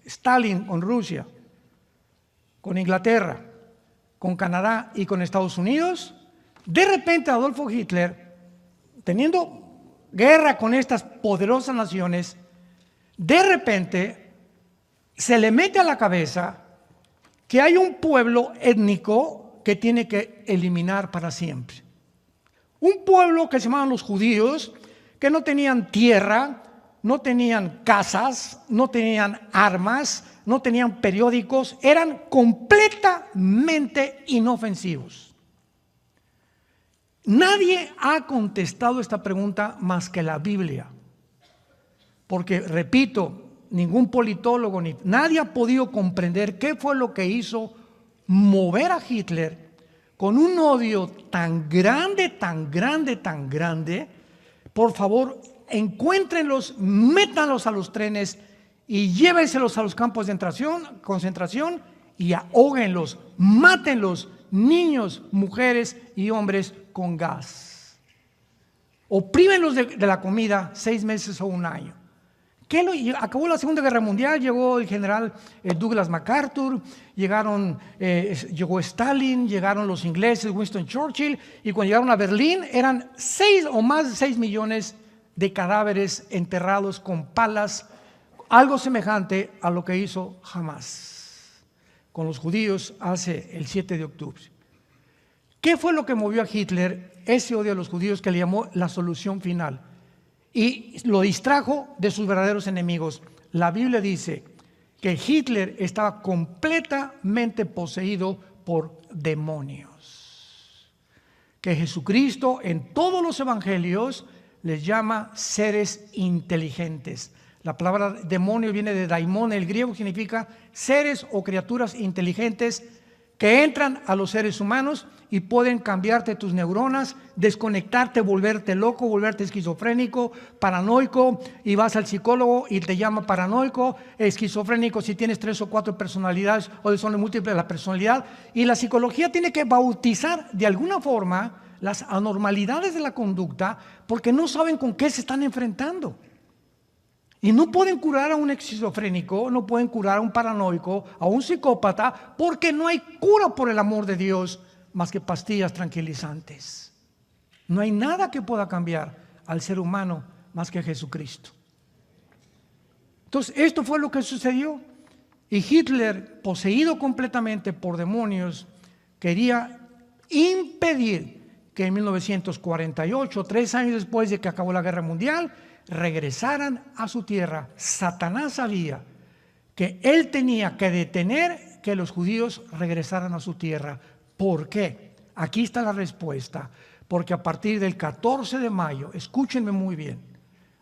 Stalin, con Rusia, con Inglaterra, con Canadá y con Estados Unidos, de repente Adolfo Hitler, teniendo guerra con estas poderosas naciones, de repente se le mete a la cabeza que hay un pueblo étnico que tiene que eliminar para siempre? Un pueblo que se llamaban los judíos, que no tenían tierra, no tenían casas, no tenían armas, no tenían periódicos, eran completamente inofensivos. Nadie ha contestado esta pregunta más que la Biblia. Porque, repito, ningún politólogo, nadie ha podido comprender qué fue lo que hizo mover a Hitler con un odio tan grande, tan grande, tan grande. Por favor, encuéntrenlos, métanlos a los trenes y llévenselos a los campos de concentración y ahóguenlos, mátenlos, niños, mujeres y hombres con gas. Oprímenlos de la comida 6 meses o un año. Acabó la Segunda Guerra Mundial, llegó el general Douglas MacArthur, llegó Stalin, llegaron los ingleses, Winston Churchill, y cuando llegaron a Berlín eran 6 o más de 6 millones de cadáveres enterrados con palas, algo semejante a lo que hizo Hamás con los judíos hace el 7 de octubre. ¿Qué fue lo que movió a Hitler? Ese odio a los judíos que le llamó la solución final. Y lo distrajo de sus verdaderos enemigos. La Biblia dice que Hitler estaba completamente poseído por demonios. Que Jesucristo en todos los evangelios les llama seres inteligentes. La palabra demonio viene de daimon, el griego significa seres o criaturas inteligentes que entran a los seres humanos y pueden cambiarte tus neuronas, desconectarte, volverte loco, volverte esquizofrénico, paranoico, y vas al psicólogo y te llama paranoico, esquizofrénico si tienes 3 o 4 personalidades o son múltiples la personalidad. Y la psicología tiene que bautizar de alguna forma las anormalidades de la conducta porque no saben con qué se están enfrentando. Y no pueden curar a un esquizofrénico, no pueden curar a un paranoico, a un psicópata, porque no hay cura por el amor de Dios más que pastillas tranquilizantes. No hay nada que pueda cambiar al ser humano más que Jesucristo. Entonces, esto fue lo que sucedió. Y Hitler, poseído completamente por demonios, quería impedir que en 1948, 3 años después de que acabó la Guerra Mundial, regresaran a su tierra. Satanás sabía que él tenía que detener que los judíos regresaran a su tierra. ¿Por qué? Aquí está la respuesta. Porque a partir del 14 de mayo, escúchenme muy bien,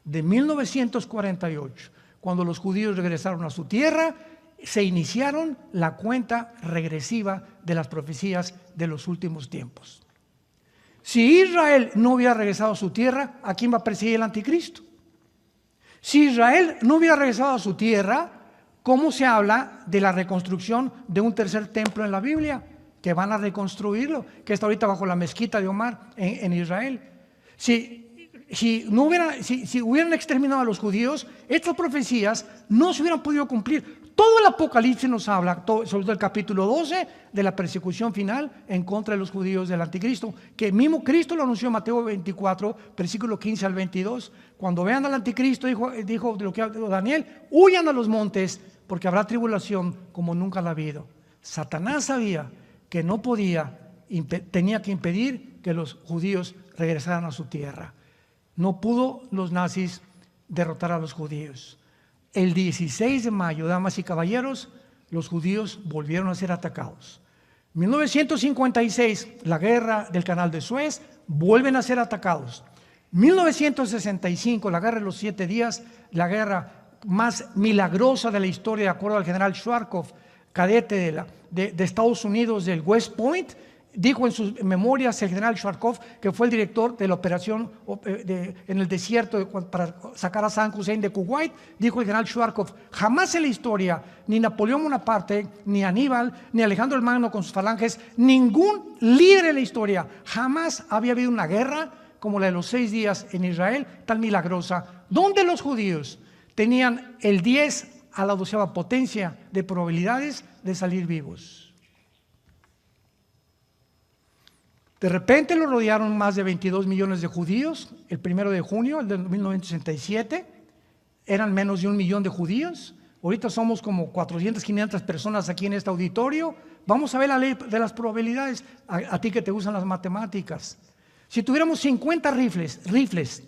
de 1948, cuando los judíos regresaron a su tierra, se iniciaron la cuenta regresiva de las profecías de los últimos tiempos. Si Israel no hubiera regresado a su tierra, ¿a quién va a perseguir el anticristo? Si Israel no hubiera regresado a su tierra, ¿cómo se habla de la reconstrucción de un tercer templo en la Biblia? Que van a reconstruirlo, que está ahorita bajo la mezquita de Omar en Israel. Si hubieran exterminado a los judíos, estas profecías no se hubieran podido cumplir. Todo el Apocalipsis nos habla, sobre todo el capítulo 12, de la persecución final en contra de los judíos del anticristo, que mismo Cristo lo anunció en Mateo 24, versículo 15 al 22. Cuando vean al anticristo, dijo de lo que habló Daniel, huyan a los montes, porque habrá tribulación como nunca la ha habido. Satanás sabía que no podía, tenía que impedir que los judíos regresaran a su tierra. No pudo los nazis derrotar a los judíos. El 16 de mayo, damas y caballeros, los judíos volvieron a ser atacados. 1956, la guerra del Canal de Suez, vuelven a ser atacados. 1965, la guerra de los 7 días, la guerra más milagrosa de la historia, de acuerdo al general Schwarzkopf, cadete de Estados Unidos del West Point. Dijo en sus memorias el general Schwarzkopf, que fue el director de la operación en el desierto para sacar a Saddam Hussein de Kuwait. Dijo el general Schwarzkopf: jamás en la historia, ni Napoleón Bonaparte, ni Aníbal, ni Alejandro el Magno con sus falanges, ningún líder en la historia, jamás había habido una guerra como la de los 6 días en Israel, tan milagrosa, donde los judíos tenían el 10 a la 12ª potencia de probabilidades de salir vivos. De repente lo rodearon más de 22 millones de judíos. El 1 de junio de 1967 eran menos de 1 millón de judíos. Ahorita somos como 400, 500 personas aquí en este auditorio. Vamos a ver la ley de las probabilidades, a ti que te gustan las matemáticas. Si tuviéramos 50 rifles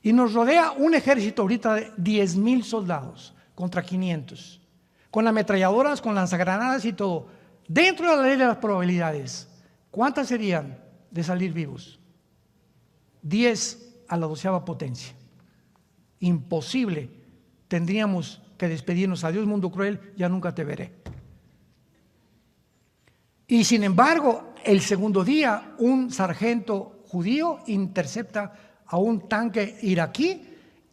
y nos rodea un ejército ahorita de 10,000 soldados contra 500, con ametralladoras, con lanzagranadas y todo, dentro de la ley de las probabilidades, ¿cuántas serían de salir vivos? 10 a la 12ª potencia. Imposible. Tendríamos que despedirnos. Adiós, mundo cruel, ya nunca te veré. Y sin embargo, el segundo día, un sargento judío intercepta a un tanque iraquí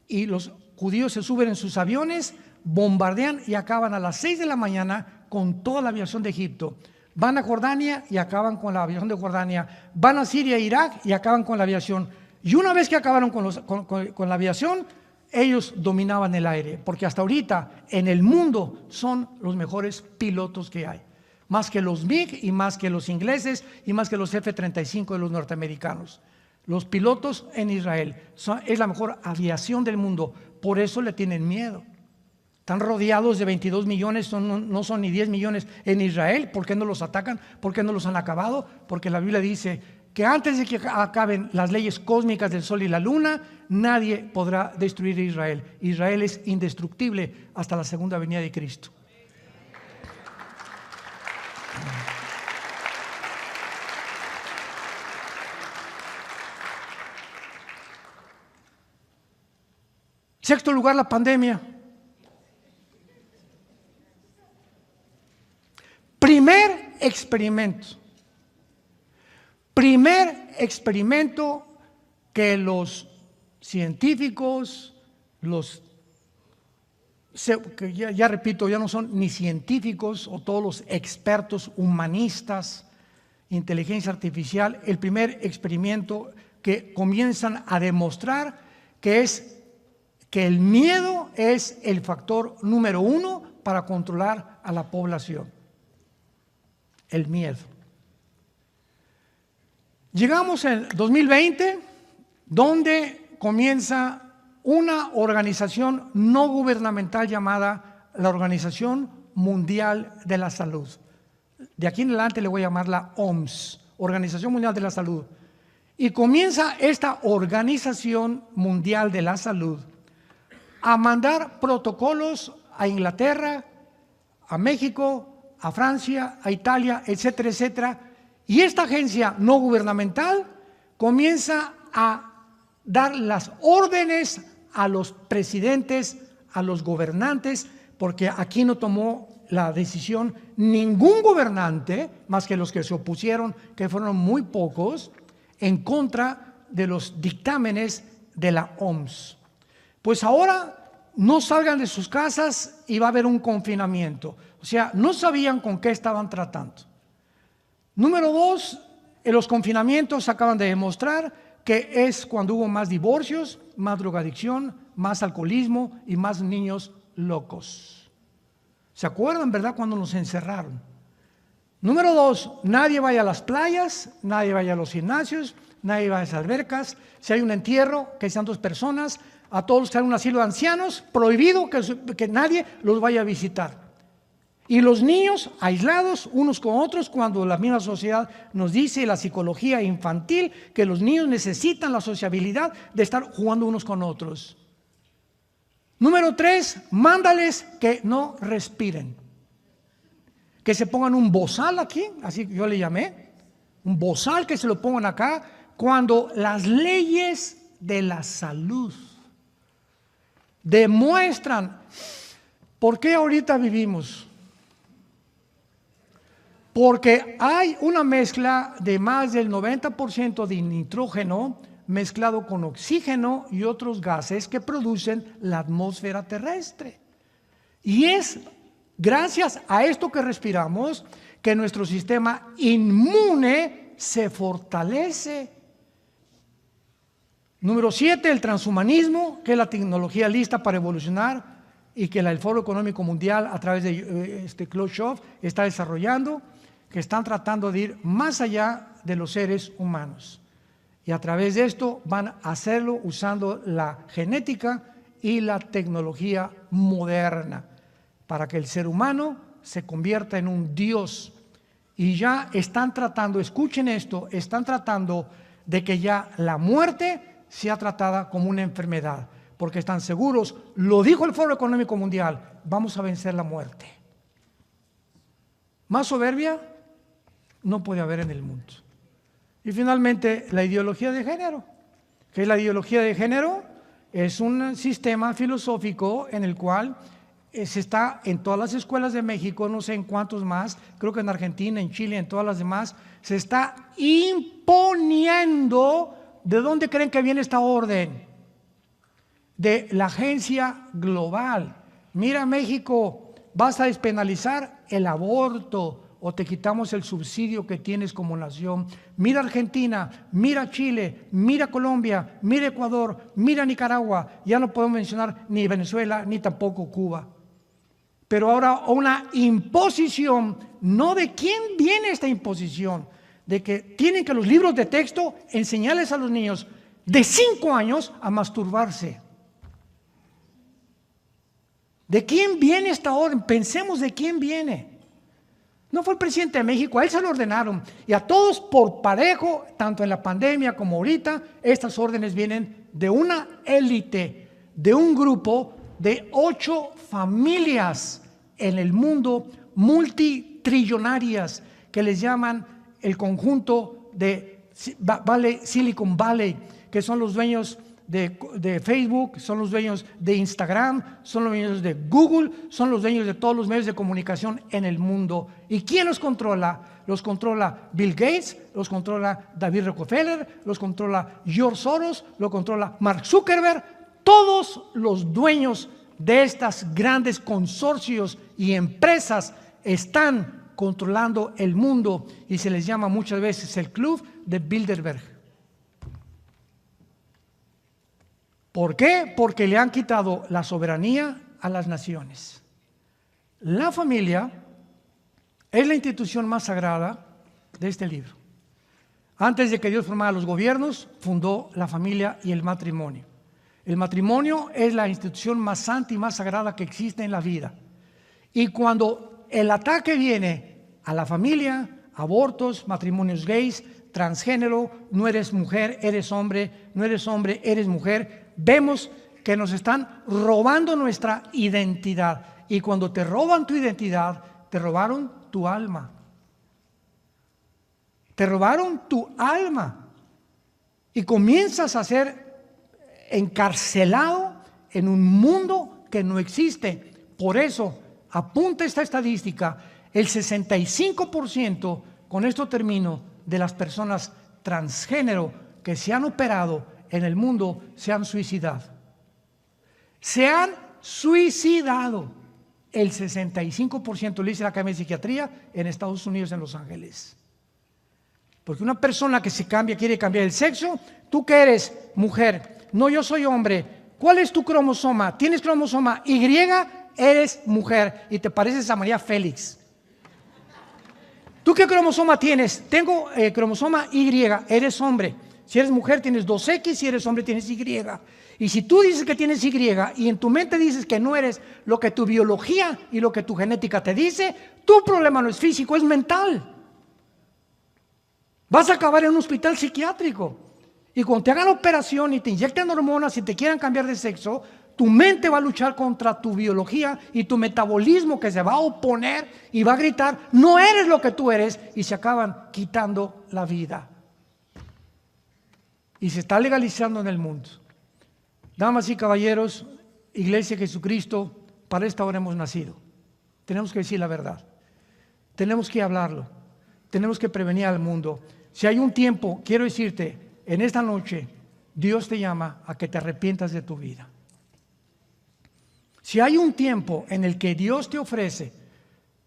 y los judíos se suben en sus aviones, bombardean y acaban a las 6 de la mañana con toda la aviación de Egipto. Van a Jordania y acaban con la aviación de Jordania. Van a Siria e Irak y acaban con la aviación. Y una vez que acabaron con la aviación, ellos dominaban el aire, porque hasta ahorita en el mundo son los mejores pilotos que hay. Más que los MiG y más que los ingleses y más que los F-35 de los norteamericanos. Los pilotos en Israel es la mejor aviación del mundo, por eso le tienen miedo. Están rodeados de 22 millones, no son ni 10 millones en Israel. ¿Por qué no los atacan? ¿Por qué no los han acabado? Porque la Biblia dice que antes de que acaben las leyes cósmicas del sol y la luna, nadie podrá destruir a Israel. Israel es indestructible hasta la segunda venida de Cristo. Sexto lugar, la pandemia. Primer experimento que los científicos, que ya repito, ya no son ni científicos o todos los expertos humanistas, inteligencia artificial, el primer experimento que comienzan a demostrar que el miedo es el factor número 1 para controlar a la población. El miedo. Llegamos en 2020, donde comienza una organización no gubernamental llamada la Organización Mundial de la Salud. De aquí en adelante le voy a llamar la OMS, Organización Mundial de la Salud. Y comienza esta Organización Mundial de la Salud a mandar protocolos a Inglaterra, a México, a Francia, a Italia, etcétera, etcétera. Y esta agencia no gubernamental comienza a dar las órdenes a los presidentes, a los gobernantes, porque aquí no tomó la decisión ningún gobernante, más que los que se opusieron, que fueron muy pocos, en contra de los dictámenes de la OMS. Pues ahora no salgan de sus casas y va a haber un confinamiento. O sea, no sabían con qué estaban tratando. Número 2, en los confinamientos acaban de demostrar que es cuando hubo más divorcios, más drogadicción, más alcoholismo y más niños locos. ¿Se acuerdan, verdad, cuando nos encerraron? Número 2, nadie vaya a las playas, nadie vaya a los gimnasios, nadie vaya a las albercas. Si hay un entierro, que sean 2 personas, a todos los que están en un asilo de ancianos, prohibido que nadie los vaya a visitar. Y los niños aislados unos con otros, cuando la misma sociedad nos dice, la psicología infantil, que los niños necesitan la sociabilidad de estar jugando unos con otros. Número 3, mándales que no respiren. Que se pongan un bozal aquí, así que yo le llamé, un bozal que se lo pongan acá, cuando las leyes de la salud demuestran por qué ahorita vivimos. Porque hay una mezcla de más del 90% de nitrógeno mezclado con oxígeno y otros gases que producen la atmósfera terrestre. Y es gracias a esto que respiramos que nuestro sistema inmune se fortalece. Número 7, el transhumanismo, que es la tecnología lista para evolucionar y que el Foro Económico Mundial a través de Klaus Schwab está desarrollando, que están tratando de ir más allá de los seres humanos. Y a través de esto van a hacerlo usando la genética y la tecnología moderna para que el ser humano se convierta en un Dios. Y ya están tratando, escuchen esto, están tratando de que ya la muerte sea tratada como una enfermedad, porque están seguros, lo dijo el Foro Económico Mundial, vamos a vencer la muerte. Más soberbia no puede haber en el mundo. Y finalmente, la ideología de género. ¿Qué es la ideología de género? Es un sistema filosófico en el cual se está en todas las escuelas de México, no sé en cuántos más, creo que en Argentina, en Chile, en todas las demás, se está imponiendo. ¿De dónde creen que viene esta orden? De la agencia global. Mira, México, vas a despenalizar el aborto o te quitamos el subsidio que tienes como nación. Mira Argentina, mira Chile, mira Colombia, mira Ecuador, mira Nicaragua. Ya no podemos mencionar ni Venezuela ni tampoco Cuba. Pero ahora una imposición, no de quién viene esta imposición, de que tienen que los libros de texto enseñarles a los niños de 5 años a masturbarse. ¿De quién viene esta orden? Pensemos de quién viene. No fue el presidente de México, a él se lo ordenaron. Y a todos por parejo, tanto en la pandemia como ahorita, estas órdenes vienen de una élite, de un grupo de 8 familias en el mundo multitillonarias que les llaman el conjunto de Silicon Valley, que son los dueños de Facebook, son los dueños de Instagram, son los dueños de Google, son los dueños de todos los medios de comunicación en el mundo. ¿Y quién los controla? Los controla Bill Gates, los controla David Rockefeller, los controla George Soros, lo controla Mark Zuckerberg. Todos los dueños de estas grandes consorcios y empresas están controlando el mundo y se les llama muchas veces el Club de Bilderberg. ¿Por qué? Porque le han quitado la soberanía a las naciones. La familia es la institución más sagrada de este libro. Antes de que Dios formara los gobiernos, fundó la familia y el matrimonio. El matrimonio es la institución más santa y más sagrada que existe en la vida. Y cuando el ataque viene a la familia, abortos, matrimonios gays, transgénero, no eres mujer, eres hombre, no eres hombre, eres mujer, vemos que nos están robando nuestra identidad. Y cuando te roban tu identidad, te robaron tu alma. Te robaron tu alma. Y comienzas a ser encarcelado en un mundo que no existe. Por eso, apunta esta estadística, el 65%, con esto termino, de las personas transgénero que se han operado en el mundo se han suicidado. Se han suicidado. El 65% lo dice la Academia de Psiquiatría en Estados Unidos, en Los Ángeles. Porque una persona que se cambia, quiere cambiar el sexo, tú que eres mujer, no, yo soy hombre, ¿cuál es tu cromosoma? ¿Tienes cromosoma Y? Eres mujer y te pareces a María Félix. ¿Tú qué cromosoma tienes? Tengo cromosoma Y, eres hombre. Si eres mujer tienes 2X, si eres hombre tienes Y. Y si tú dices que tienes Y y en tu mente dices que no eres lo que tu biología y lo que tu genética te dice, tu problema no es físico, es mental. Vas a acabar en un hospital psiquiátrico. Y cuando te hagan la operación y te inyecten hormonas y te quieran cambiar de sexo, tu mente va a luchar contra tu biología y tu metabolismo que se va a oponer y va a gritar, no eres lo que tú eres, y se acaban quitando la vida. Y se está legalizando en el mundo. Damas y caballeros, Iglesia de Jesucristo, para esta hora hemos nacido. Tenemos que decir la verdad. Tenemos que hablarlo. Tenemos que prevenir al mundo. Si hay un tiempo, quiero decirte, en esta noche, Dios te llama a que te arrepientas de tu vida. Si hay un tiempo en el que Dios te ofrece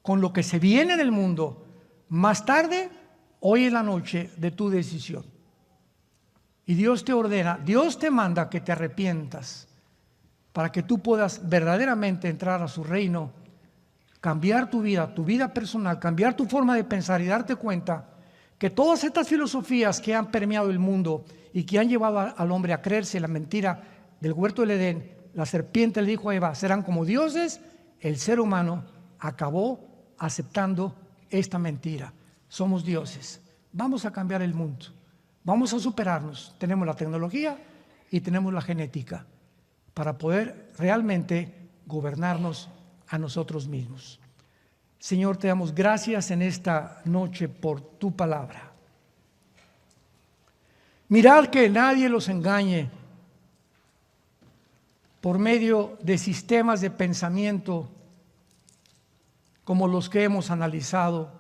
con lo que se viene en el mundo, más tarde, hoy es la noche de tu decisión. Y Dios te ordena, Dios te manda que te arrepientas para que tú puedas verdaderamente entrar a su reino, cambiar tu vida personal, cambiar tu forma de pensar y darte cuenta que todas estas filosofías que han permeado el mundo y que han llevado al hombre a creerse la mentira del huerto del Edén, la serpiente le dijo a Eva, serán como dioses, el ser humano acabó aceptando esta mentira. Somos dioses, vamos a cambiar el mundo, vamos a superarnos. Tenemos la tecnología y tenemos la genética para poder realmente gobernarnos a nosotros mismos. Señor, te damos gracias en esta noche por tu palabra. Mirad que nadie los engañe por medio de sistemas de pensamiento como los que hemos analizado,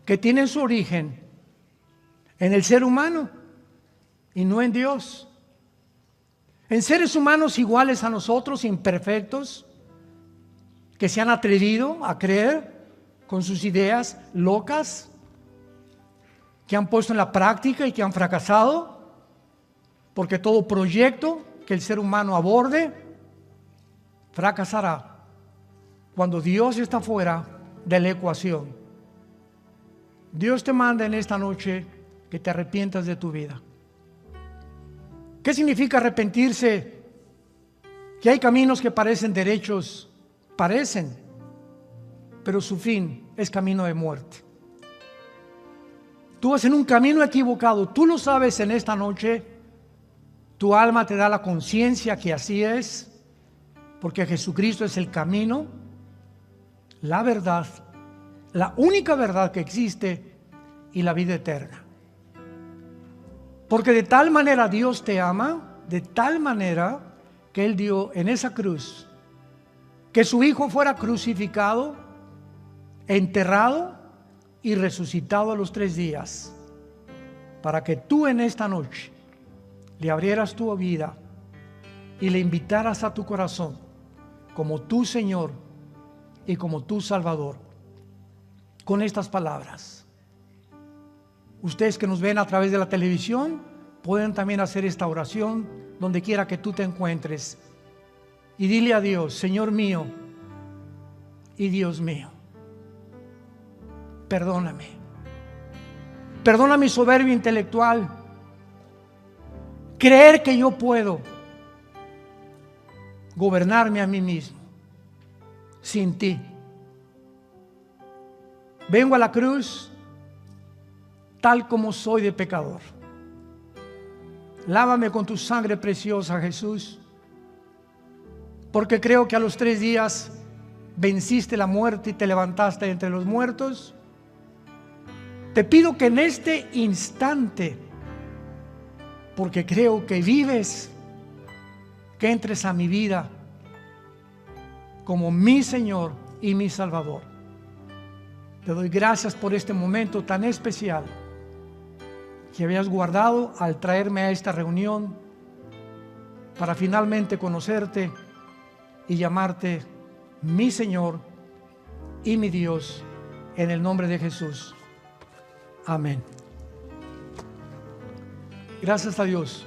que tienen su origen en el ser humano y no en Dios. En seres humanos iguales a nosotros, imperfectos, que se han atrevido a creer con sus ideas locas, que han puesto en la práctica y que han fracasado, porque todo proyecto que el ser humano aborde fracasará cuando Dios está fuera de la ecuación. Dios te manda en esta noche que te arrepientas de tu vida. ¿Qué significa arrepentirse? Que hay caminos que parecen derechos, parecen, pero su fin es camino de muerte. Tú vas en un camino equivocado, tú lo sabes en esta noche, tu alma te da la conciencia que así es, porque Jesucristo es el camino, la verdad, la única verdad que existe y la vida eterna. Porque de tal manera Dios te ama, de tal manera que Él dio en esa cruz que su Hijo fuera crucificado, enterrado y resucitado a los 3 días, para que tú en esta noche le abrieras tu vida y le invitaras a tu corazón como tu Señor y como tu Salvador. Con estas palabras, ustedes que nos ven a través de la televisión pueden también hacer esta oración donde quiera que tú te encuentres. Y dile a Dios, Señor mío y Dios mío, perdóname perdona mi soberbia intelectual, creer que yo puedo gobernarme a mí mismo sin ti. Vengo a la cruz tal como soy de pecador. Lávame con tu sangre preciosa, Jesús, porque creo que a los 3 días venciste la muerte y te levantaste entre los muertos. Te pido que en este instante, porque creo que vives, que entres a mi vida como mi Señor y mi Salvador. Te doy gracias por este momento tan especial que habías guardado al traerme a esta reunión para finalmente conocerte y llamarte mi Señor y mi Dios, en el nombre de Jesús. Amén. Gracias a Dios.